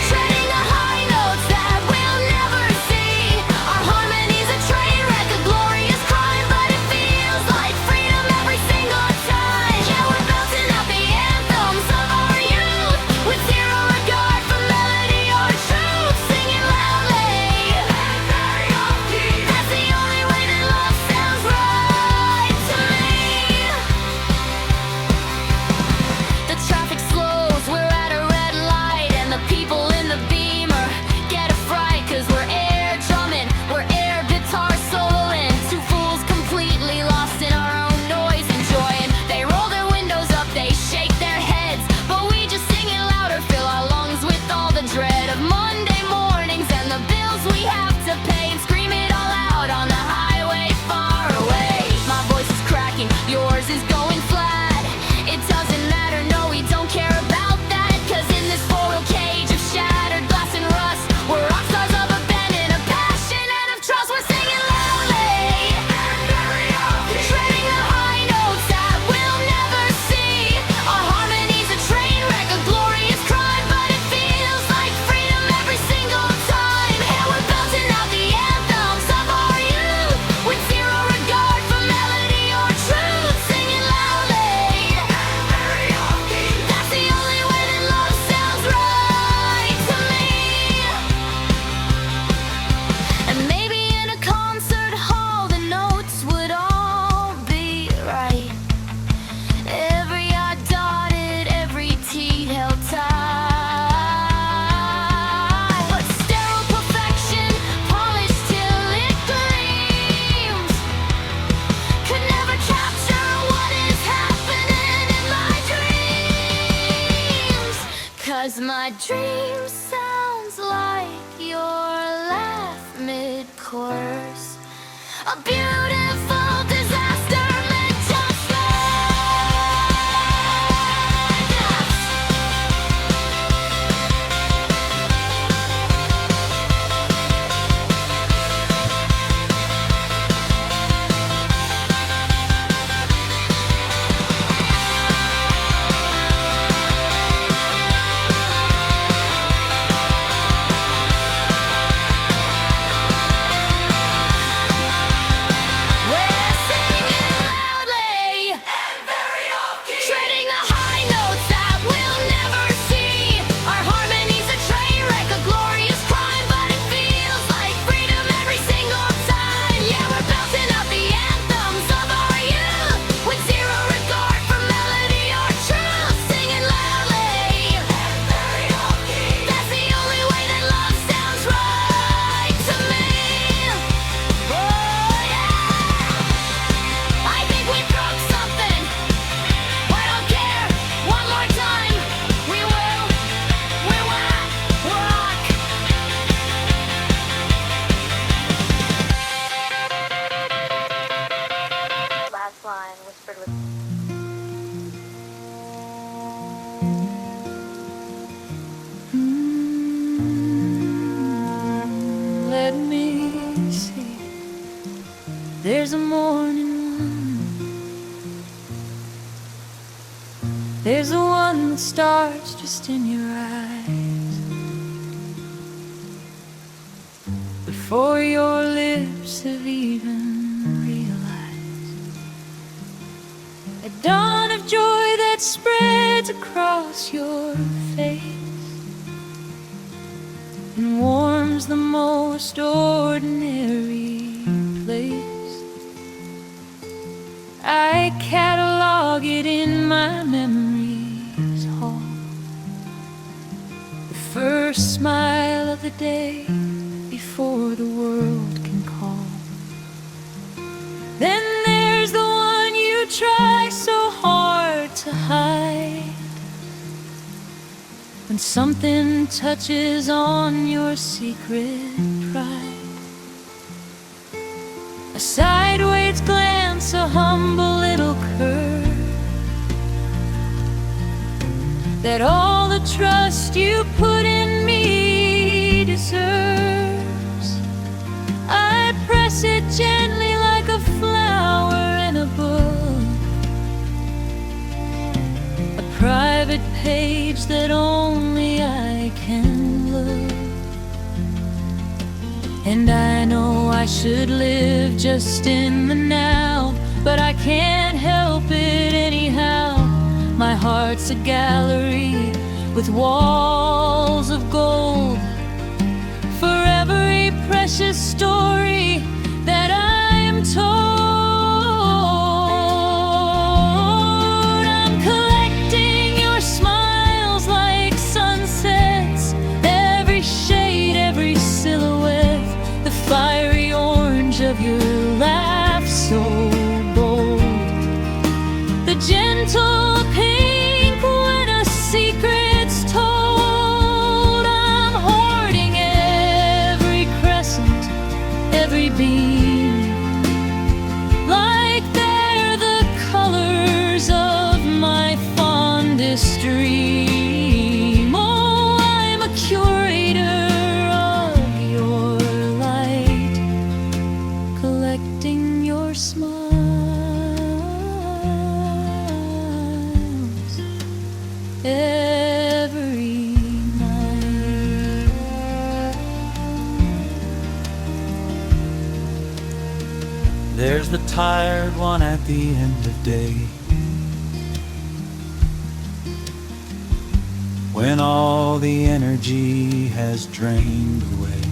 treading the high notes that we'll never see. Our harmony's a train wreck, a glorious crime, but it feels like freedom every single time. Yeah, we're belting out the anthems of our youth with zero regard for melody or truth. Singing loudly, that's the only way that love sounds right to me. The traffic slows, we're at a red light, and the people in the Beamer get a fright, 'cause we're air drumming, we're air guitar soloing. Two fools completely lost in our own noise and joy, and they roll their windows up, they shake their heads, but we just sing it louder, fill our lungs with all the dread of Monday mornings and the bills we have to pay, and scream it all out on the highway far away. My voice is cracking, yours is going flat. It doesn't matter, no, we don't care about that, 'cause in this four-wheel cage of shattered glass and rust, we're rock stars of abandon, of passion and of trust. We're singing loudly, treading the high notes that we'll never see. Our harmony's a train wreck, a glorious crime, but it feels like freedom every single time. And we're belting out the anthems of our youth with zero regard for melody or truth. Singing loudly, that's the only way that love sounds right to me. And maybe in a concert hall the notes would all be right. Every I dotted, every T held tight. But sterile perfection, polished till it gleams, could never capture what is happening in my dreams. 'Cause my dream sounds like your laugh mid-course, a beautiful disaster meant just like us. We're singing loudly, treading the high notes that we'll never see. Our harmony's a train wreck, a glorious crime, but it feels like freedom every single time. Yeah, we're belting out the anthems of our youth with zero regard for melody or truth. Singing loudly, that's the only way that love sounds right to me. Oh yeah, I think we broke something. I don't care. One more time, we will rock. Last line whispered with. Let me see. There's a morning one. There's a one that starts just in your eyes, before your lips have even realized. A dawn of joy that spreads across your face and warms the most ordinary place. I catalog it in my memories hall. The first smile of the day before the world can call. Then there's the one you try so hard to hide. When something touches on your secret pride, a sideways glance, a humble little curve, that all the trust you put in me deserves. I press it gently like a flower in a book, a private page that only I can look. And I know I should live just in the now, but I can't help it anyhow. My heart's a gallery with walls of gold, for every precious story that I am told. I'm collecting your smiles like sunsets, every shade, every silhouette, the fiery orange of your laugh so bold, the gentle pink when a secret's told. I'm hoarding every crescent, every beam, like they're the colors of my fondest dream. Oh, I'm a curator of your light, collecting your smiles every night. There's the tired one at the end of day, when all the energy has drained away.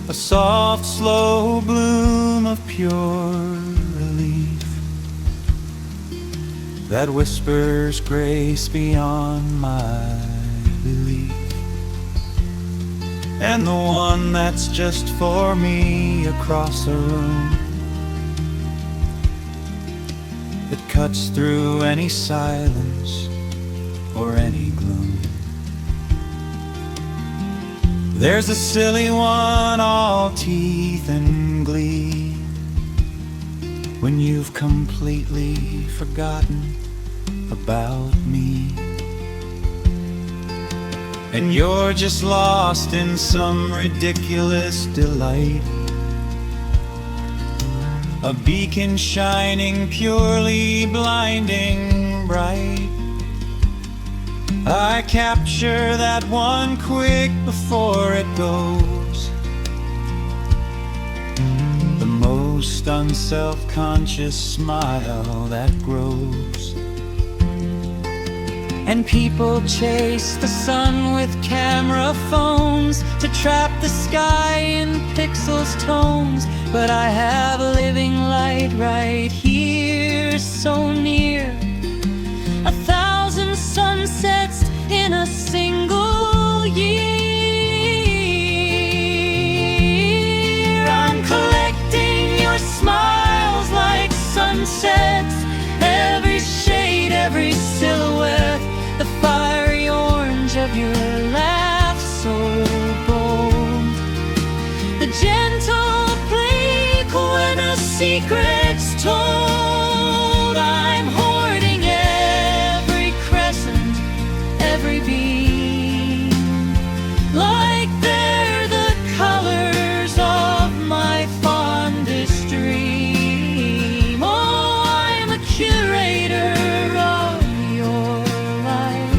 A soft, slow bloom of pure relief that whispers grace beyond my belief. And the one that's just for me across the room, that cuts through any silence or any gloom. There's a silly one, all teeth and glee, when you've completely forgotten about me, and you're just lost in some ridiculous delight, a beacon shining purely blinding bright. I capture that one quick before it goes, the most unself-conscious smile that grows. And people chase the sun with camera phones to trap the sky in pixels tones, but I have a living light right here, so near, 1,000 sunsets in a single year. I'm collecting your smiles like sunsets, every shade, every silhouette, the fiery orange of your laugh so bold, the gentle blink when a secret's told. I'm hoarding every crescent, every beam, like they're the colors of my fondest dream. Oh, I'm a curator of your light,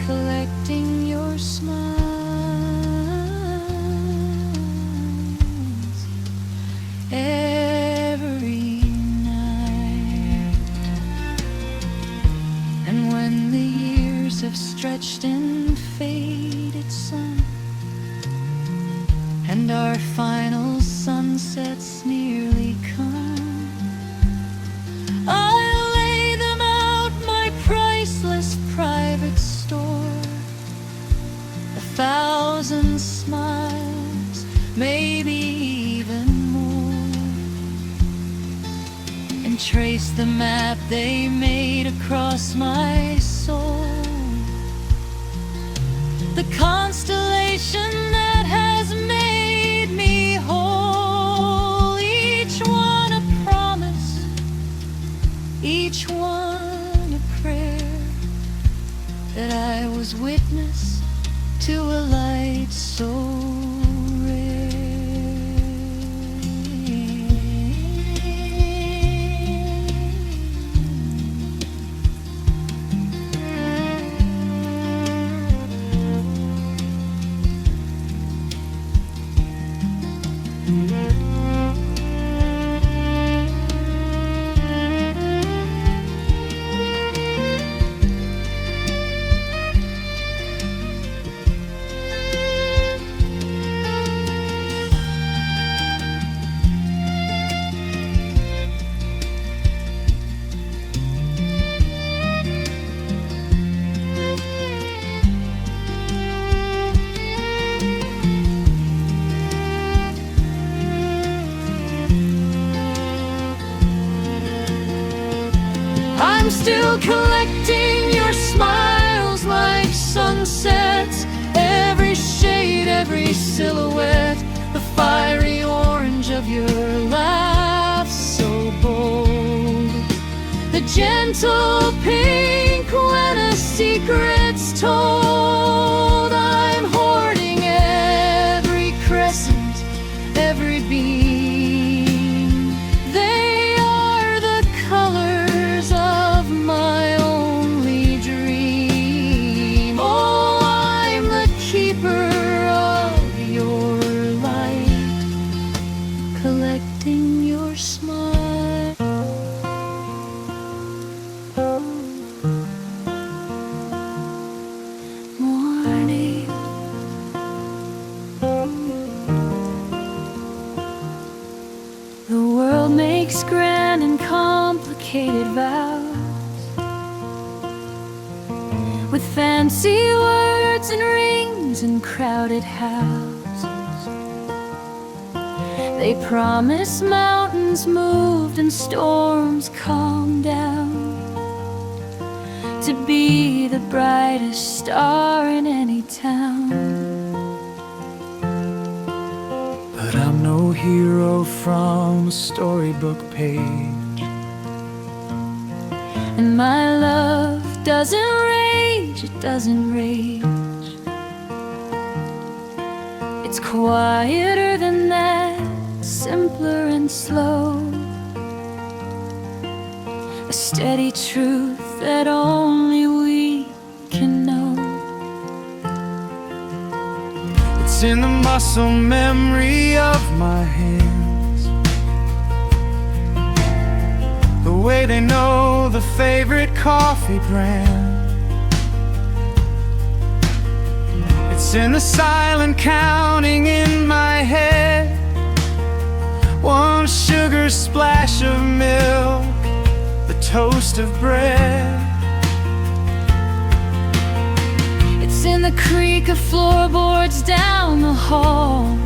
collecting your smiles every night. And when the years have stretched and faded, perfect sun, and our final sunsets nearly come. I'll lay them out, my priceless private store, 1,000 smiles, maybe even more, and trace the map they made across my soul, the constellation that has made me whole. Each one a promise, each one a prayer, that I was witness to a light so rare. I'm still collecting your smiles like sunsets, every shade, every silhouette, the fiery orange of your laugh so bold, the gentle pink when a secret's told. I'm hoarding every crescent, every beam. They are the colors of my only dream. Oh, I'm the keeper of your light, collecting your smile. Morning, the world makes grand and complicated vows, with fancy words and rings and crowded houses. They promise mountains moved and storms calmed down, to be the brightest star in any town. But I'm no hero from a storybook page, And my love doesn't rage, it doesn't rage. It's quieter than that, simpler and slow, a steady truth that only we can know. it's in the muscle memory of my hands, the way they know the favorite coffee brand. It's in the silent counting in my head, one sugar splash of milk, the toast of bread. It's in the creak of floorboards down the hall,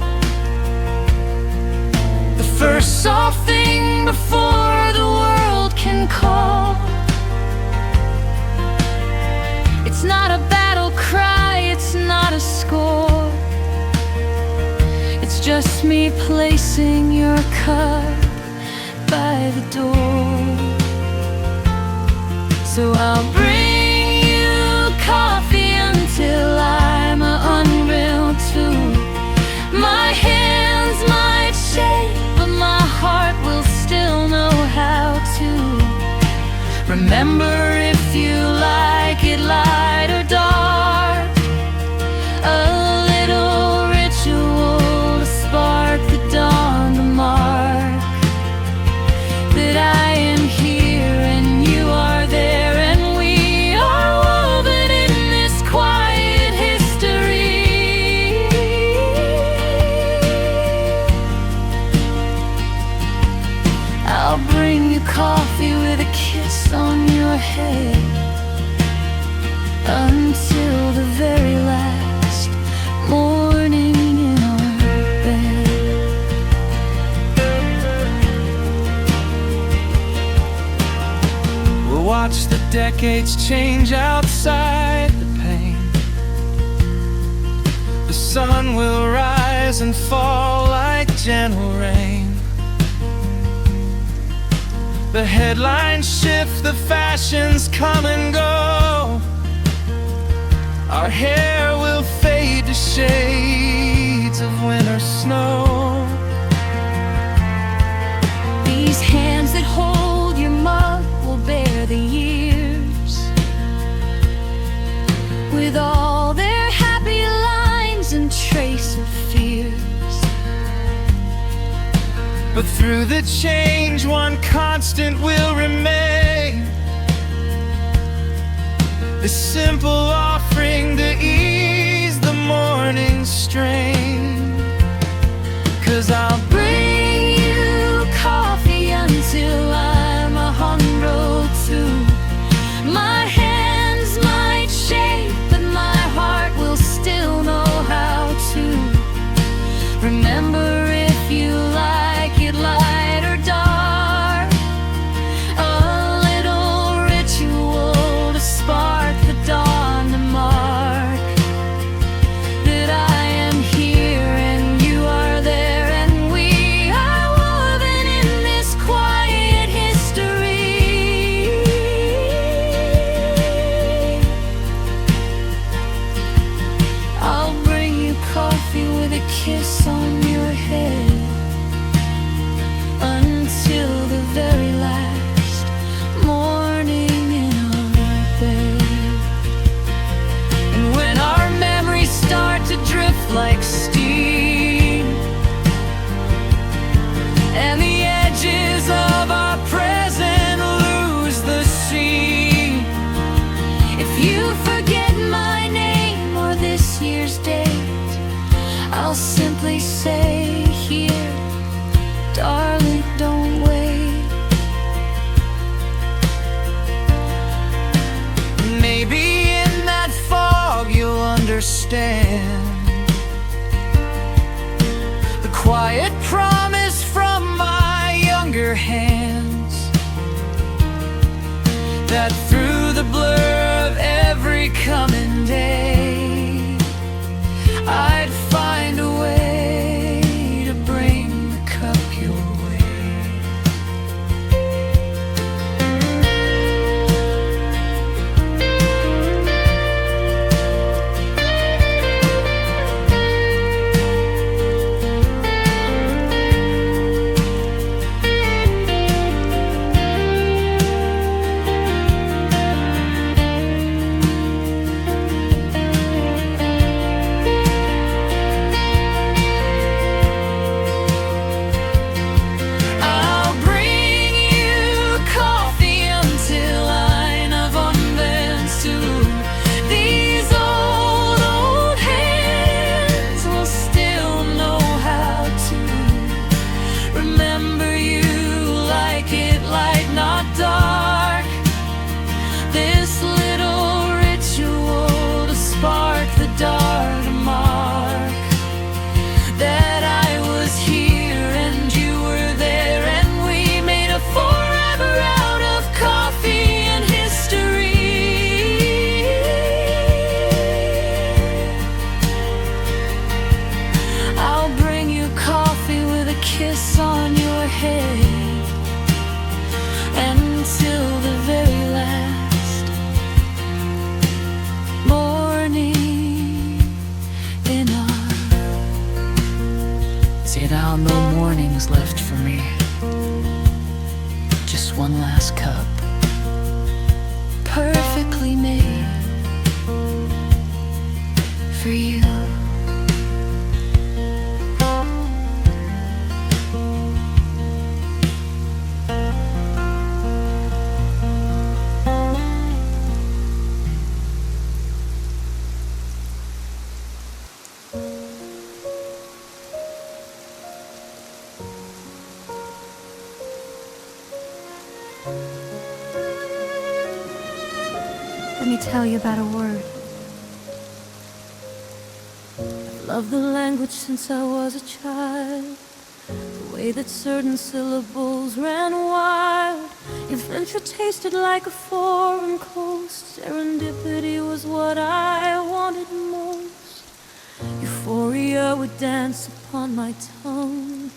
The first soft thing before the world can call. it's not a battle cry, it's not a score. It's just me placing your cup by the door. So I'll bring you coffee until I'm unreal too. My hands might shake, but my heart will still know how to. Remember, if you like it light or dark, a little ritual to spark the dawn, to mark that I am here and you are there, and we are woven in this quiet history. floodgates change outside the pane. The sun will rise and fall like gentle rain. The headlines shift, the fashions come and go. Our hair will fade to shades of winter snow. These hands that hold your mug will bear the years, with all their happy lines and trace of fears. But through the change, one constant will remain: the simple offering to ease the morning strain. 'Cause I'll bring you coffee until I'm 102. My hands might shake, but my heart will still know how to. Remember, if you like it light or dark, a little ritual to spark the dawn, to mark that I am here and you are there, and we are woven in this quiet history. I'll bring you coffee with a kiss on your head until the very last morning in our bed. And when our memories start to drift like steam, and the edges of our present lose the seam, if you forget my name or this year's date, I'll simply say here, darling, don't wait. Maybe in that fog you'll understand the quiet promise from my younger hands, that through the blur of every coming day, I'd find a way to bring the cup your way. I'll bring you coffee until I'm of unbent to. These old hands will still know how to. Remember, you like it light, not dark. This little ritual to spark the dark, to mark that I was here and you were there, and we made a forever out of coffee and history. I'll bring you coffee with a kiss on your head until the very last morning in our. See, now no mornings left for me, just one last cup, perfectly made for you. Let me tell you about a word. I've loved the language since I was a child. The way that certain syllables ran wild. Adventure tasted like a foreign coast. Serendipity was what I wanted most. Euphoria would dance upon my tongue,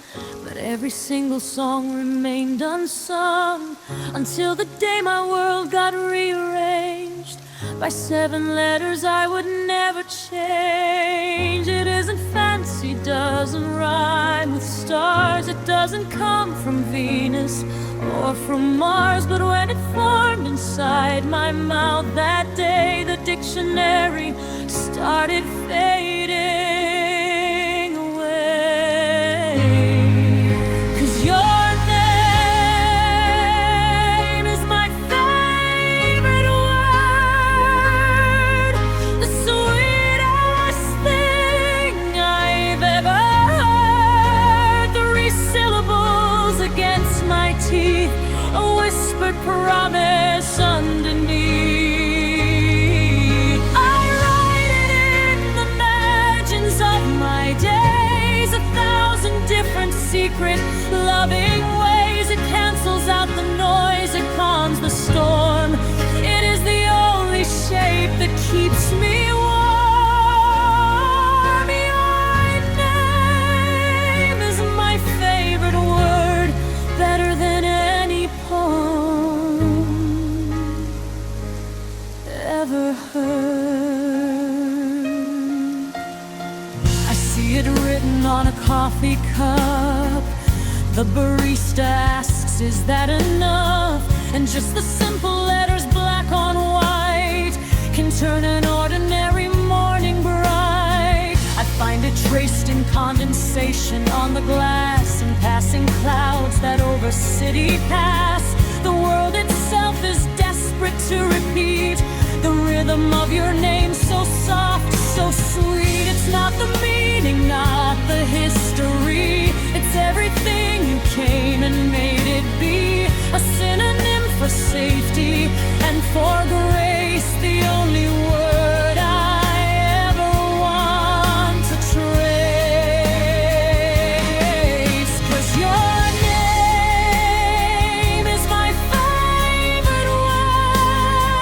but every single song remained unsung until the day my world got rearranged by 7 letters I would never change. It isn't fancy, doesn't rhyme with stars. It doesn't come from Venus or from Mars, but when it formed inside my mouth that day, the dictionary started fading away. 'Cause your name is my favorite word, the sweetest thing I've ever heard. 3 syllables against my teeth, a whispered promise underneath. I write it in the margins of my days, 1,000 different secret loving ways. It cancels out the noise, it calms the storm. It is the only shape that keeps me warm. Your name is my favorite word, better than any poem ever heard. I see it written on a coffee cup. The barista asks, is that enough? And just the simple letters black on white can turn an ordinary morning bright. I find it traced in condensation on the glass and passing clouds that over city pass. The world itself is desperate to repeat the rhythm of your name, so soft, so sweet. It's not the meaning, not the history. It's everything you came and made it be. A synonym for safety and for grace, the only word I ever want to trace. 'Cause your name is my favorite word,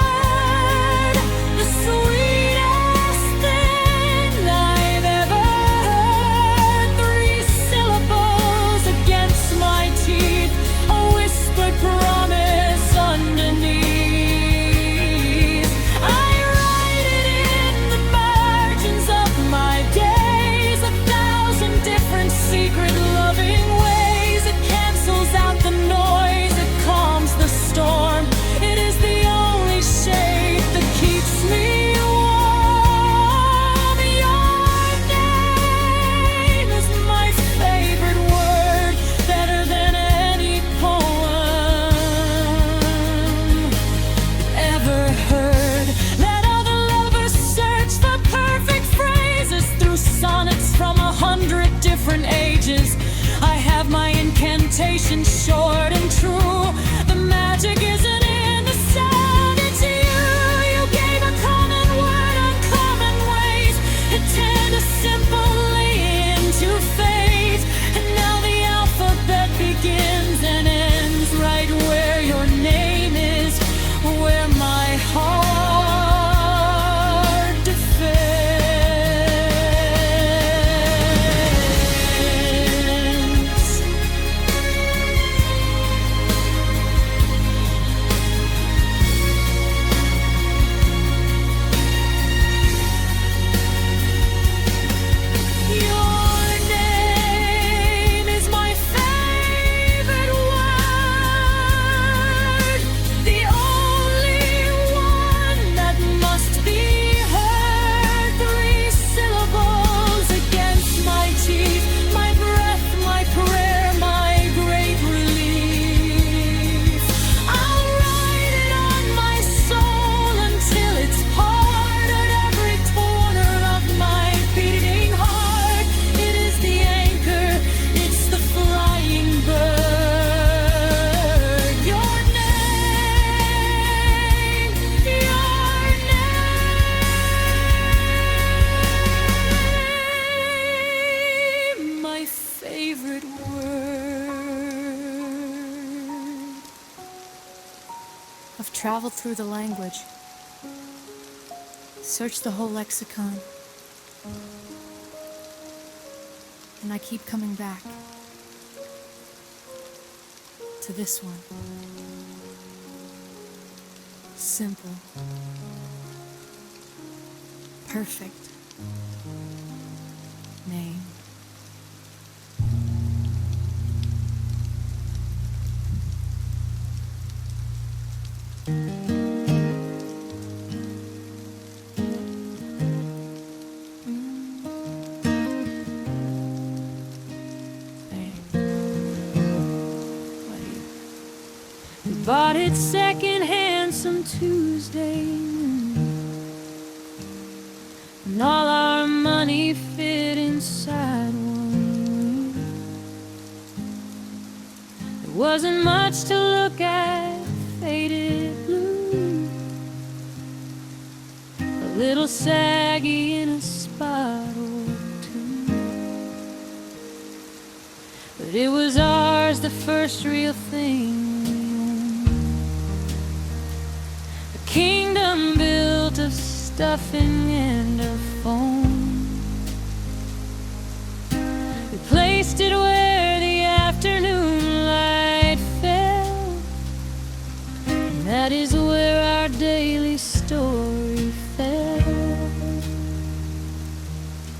the sweetest thing I've ever heard. 3 syllables against my teeth, a whispered promise underneath. I traveled through the language, searched the whole lexicon, and I keep coming back to this one. Simple, perfect name. Bought it secondhand some Tuesday, and all our money fit inside one room. There wasn't much to look at, faded blue, a little saggy in a spot or two. But it was ours, the first real thing. Kingdom built of stuffing and of foam. We placed it where the afternoon light fell, and that is where our daily story fell.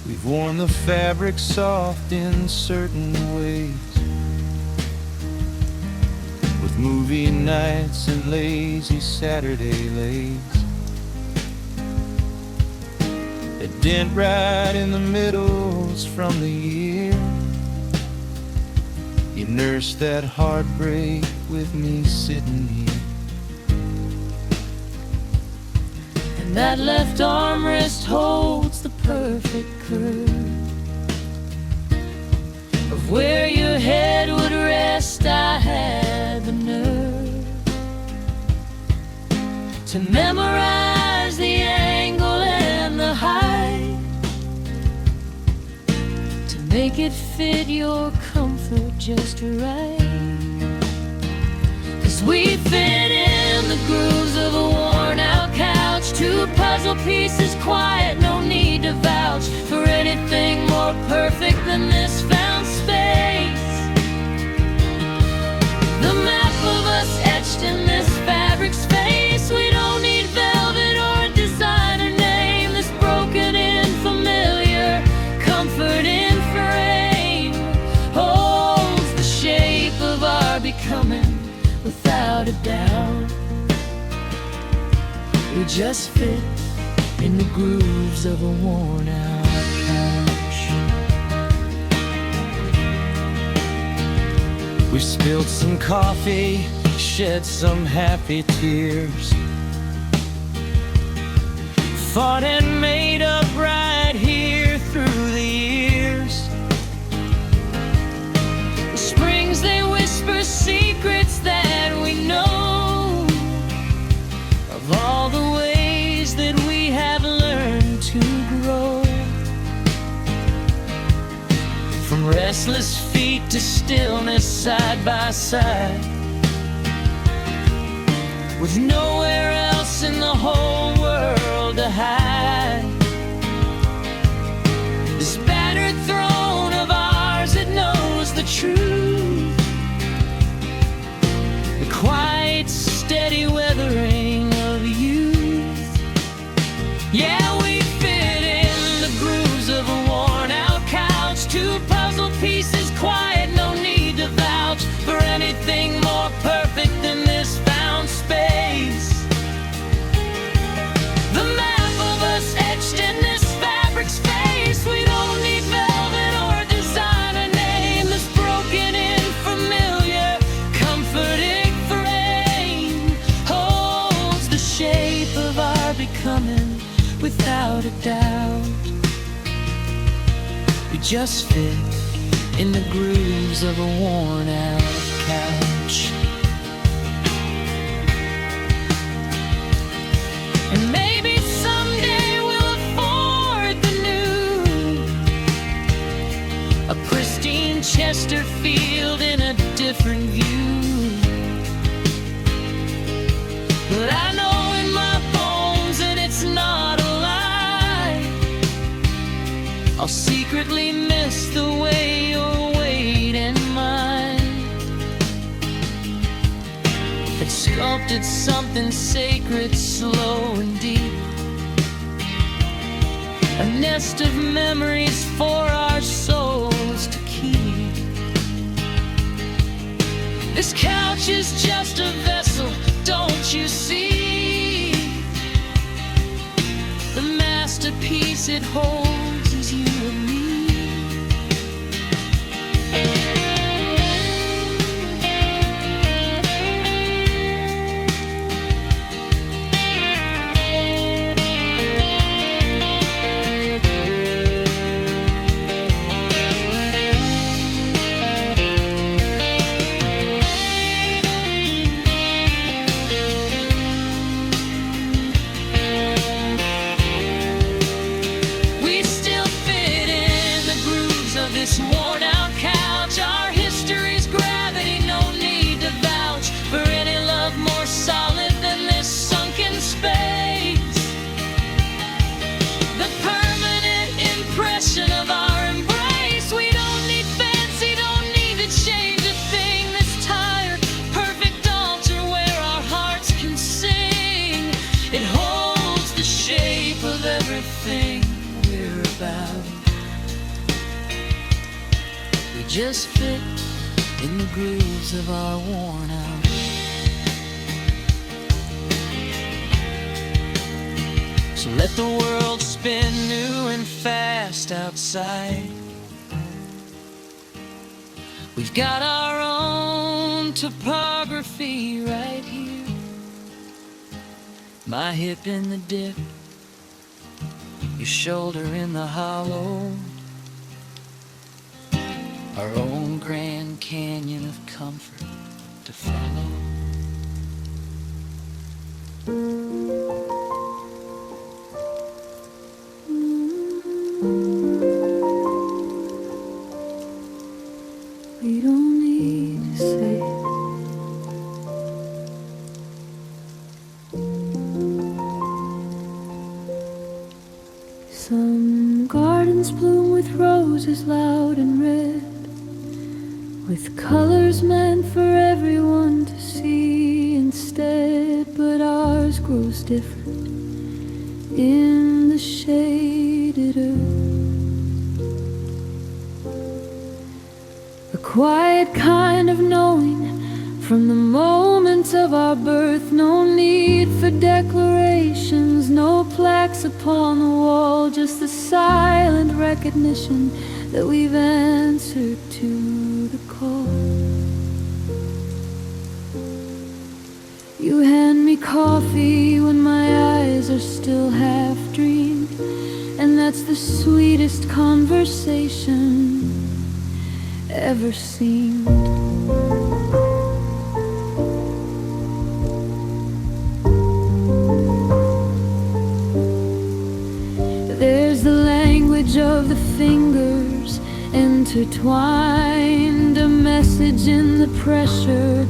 We've worn the fabric soft in certain ways, with movie nights and lazy Saturday lays. A dent right in the middles from the year. You nursed that heartbreak with me sitting here. And that left armrest holds the perfect curve of where your head would rest. I had the nerve to memorize the angle and the height, to make it fit your comfort just right. 'Cause we fit in the grooves of a worn out couch, two puzzle pieces quiet, no need to vouch for anything more perfect than this found space. The map of us etched in this fabric space. We don't need velvet or a designer name. This broken in familiar, comfort in frame holds the shape of our becoming without a doubt. We just fit in the grooves of a worn out couch. We've spilled some coffee, shed some happy tears, fought and made up right here through the years. The springs, they whisper secrets that we know, of all the ways that we have learned to grow. From restless feet to stillness side by side, with nowhere else in the whole world to hide. This battered throne of ours, it knows the truth, the quiet, steady weathering of youth. Yeah, we fit in the grooves of a worn out couch, two puzzle pieces quiet, no need to vouch for anything more perfect than this found space. The map of us etched in this fabric space. We don't need velvet or a designer name. This broken in familiar, comforting frame holds the shape of our becoming without a doubt. We just fit in the grooves of a worn out couch. And maybe someday we'll afford the new, a pristine Chesterfield in a different view. But I'll secretly miss the way your weight and mine had sculpted something sacred, slow and deep. A nest of memories for our souls to keep. This couch is just a vessel, don't you see? The masterpiece it holds is you and me. This worn-out couch, our history's gravity, no need to vouch for any love more solid than this sunken space. The permanent impression of our embrace. We don't need fancy, don't need to change a thing. This tired, perfect altar where our hearts can sing. It holds the shape of everything we're about. Just fit in the grooves of our worn out. So let the world spin new and fast outside. We've got our own topography right here. My hip in the dip, your shoulder in the hollow. Our own Grand Canyon of comfort to follow. We don't need to say some gardens bloom with roses loud and red, with colors meant for everyone to see instead. But ours grows different in the shaded earth. A quiet kind of knowing from the moment of our birth. No need for declarations, no plaques upon the wall, just the silent recognition that we've answered to the call. You hand me coffee when my eyes are still half dreamed, and that's the sweetest conversation ever seemed. There's the language of the fingers intertwined, a message in the pressure,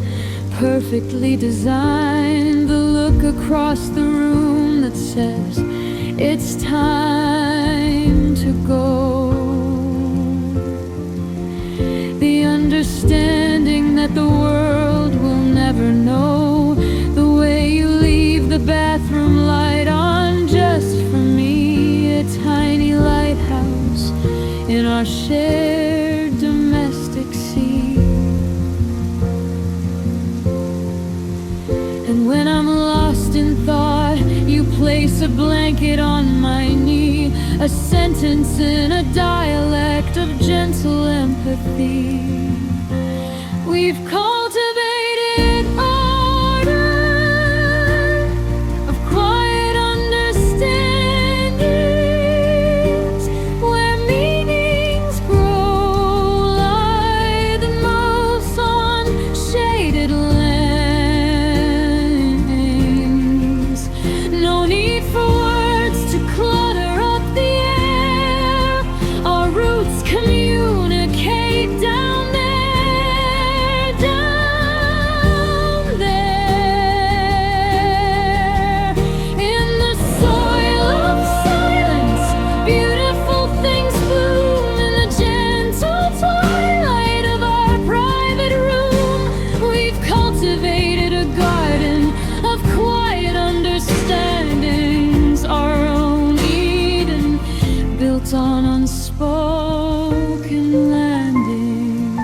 perfectly designed. The look across the room that says it's time to go. The understanding that the world will never know the way you leave the bathroom light on just for me. A tiny lighthouse in our shared domestic sea. And when I'm lost in thought, you place a blanket on my knee, a sentence in a dialect of gentle empathy. We've cultivated order of quiet understandings, where meanings grow like the moss on shaded lands. No need for words to clutter up the air. Our roots communicate down there, down built on unspoken landings.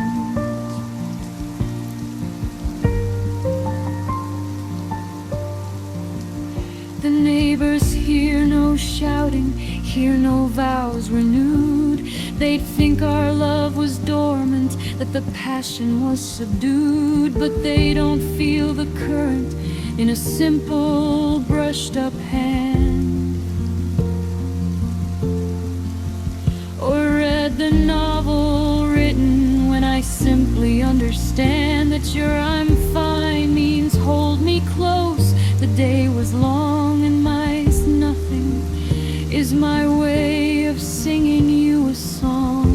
The neighbors hear no shouting, hear no vows renewed. They'd think our love was dormant, that the passion was subdued. But they don't feel the current in a simple brushed up hand, or read the novel written when I simply understand that your "I'm fine" means hold me close. The day was long and mine's nothing is my way of singing you a song.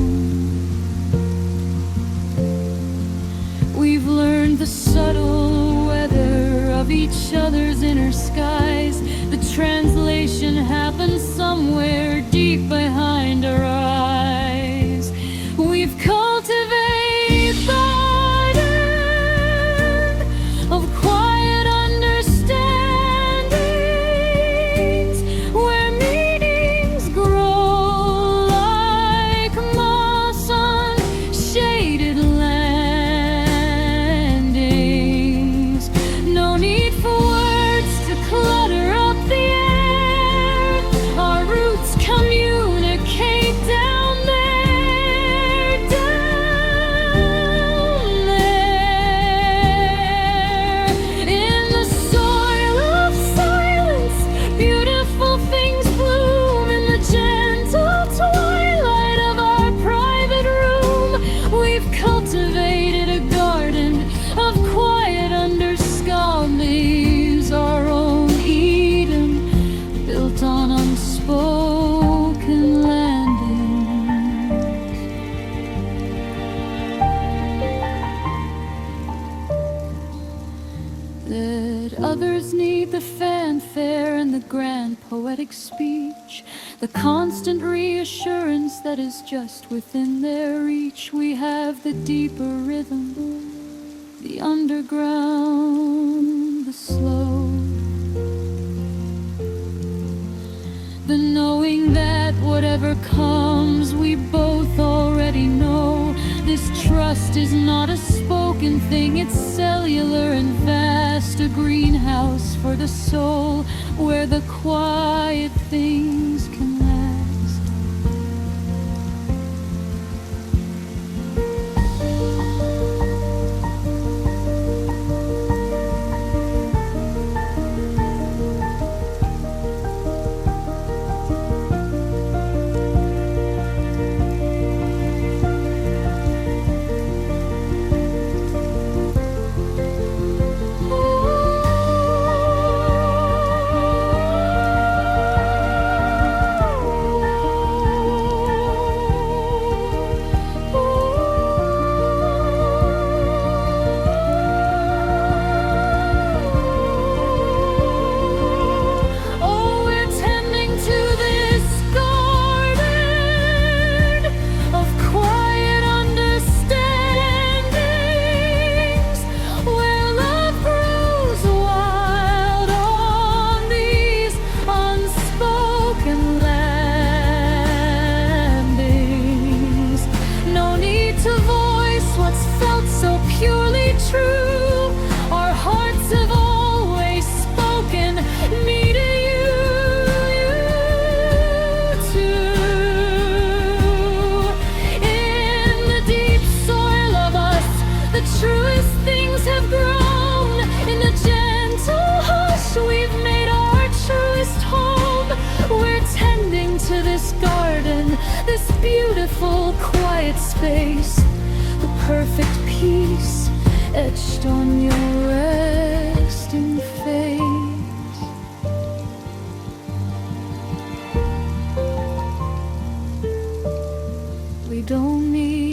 We've learned the subtle weather of each other's inner skies. The translation happens somewhere deep behind our eyes. We've cultivated the garden of quiet understandings, where meanings grow like moss on shaded landings. No need for words to clutter up the air. Our roots communicate down there, down there. In the soil of silence, beautiful things bloom. In the gentle twilight of our private room, we've cultivated a garden of quiet understandings, our own Eden, built on unspoken landings. That others need the fanfare and the grand poetic speech, the constant reassurance that is just within their reach. We have the deeper rhythm, the underground, the slow, the knowing that whatever comes, we both already know. This trust is not a spoken thing, it's cellular and vast, a greenhouse for the soul, where the quiet things can last. Oh, we're tending to this garden of quiet understandings, where love grows wild on these unspoken landings. No need to voice what's felt so purely true. Our hearts have always spoken me to you, you too. In the deep soil of us, the truest things have grown. In the gentle hush, we've made our truest home. We're tending to this garden, this beautiful quiet space, the perfect peace etched on your resting face. We don't need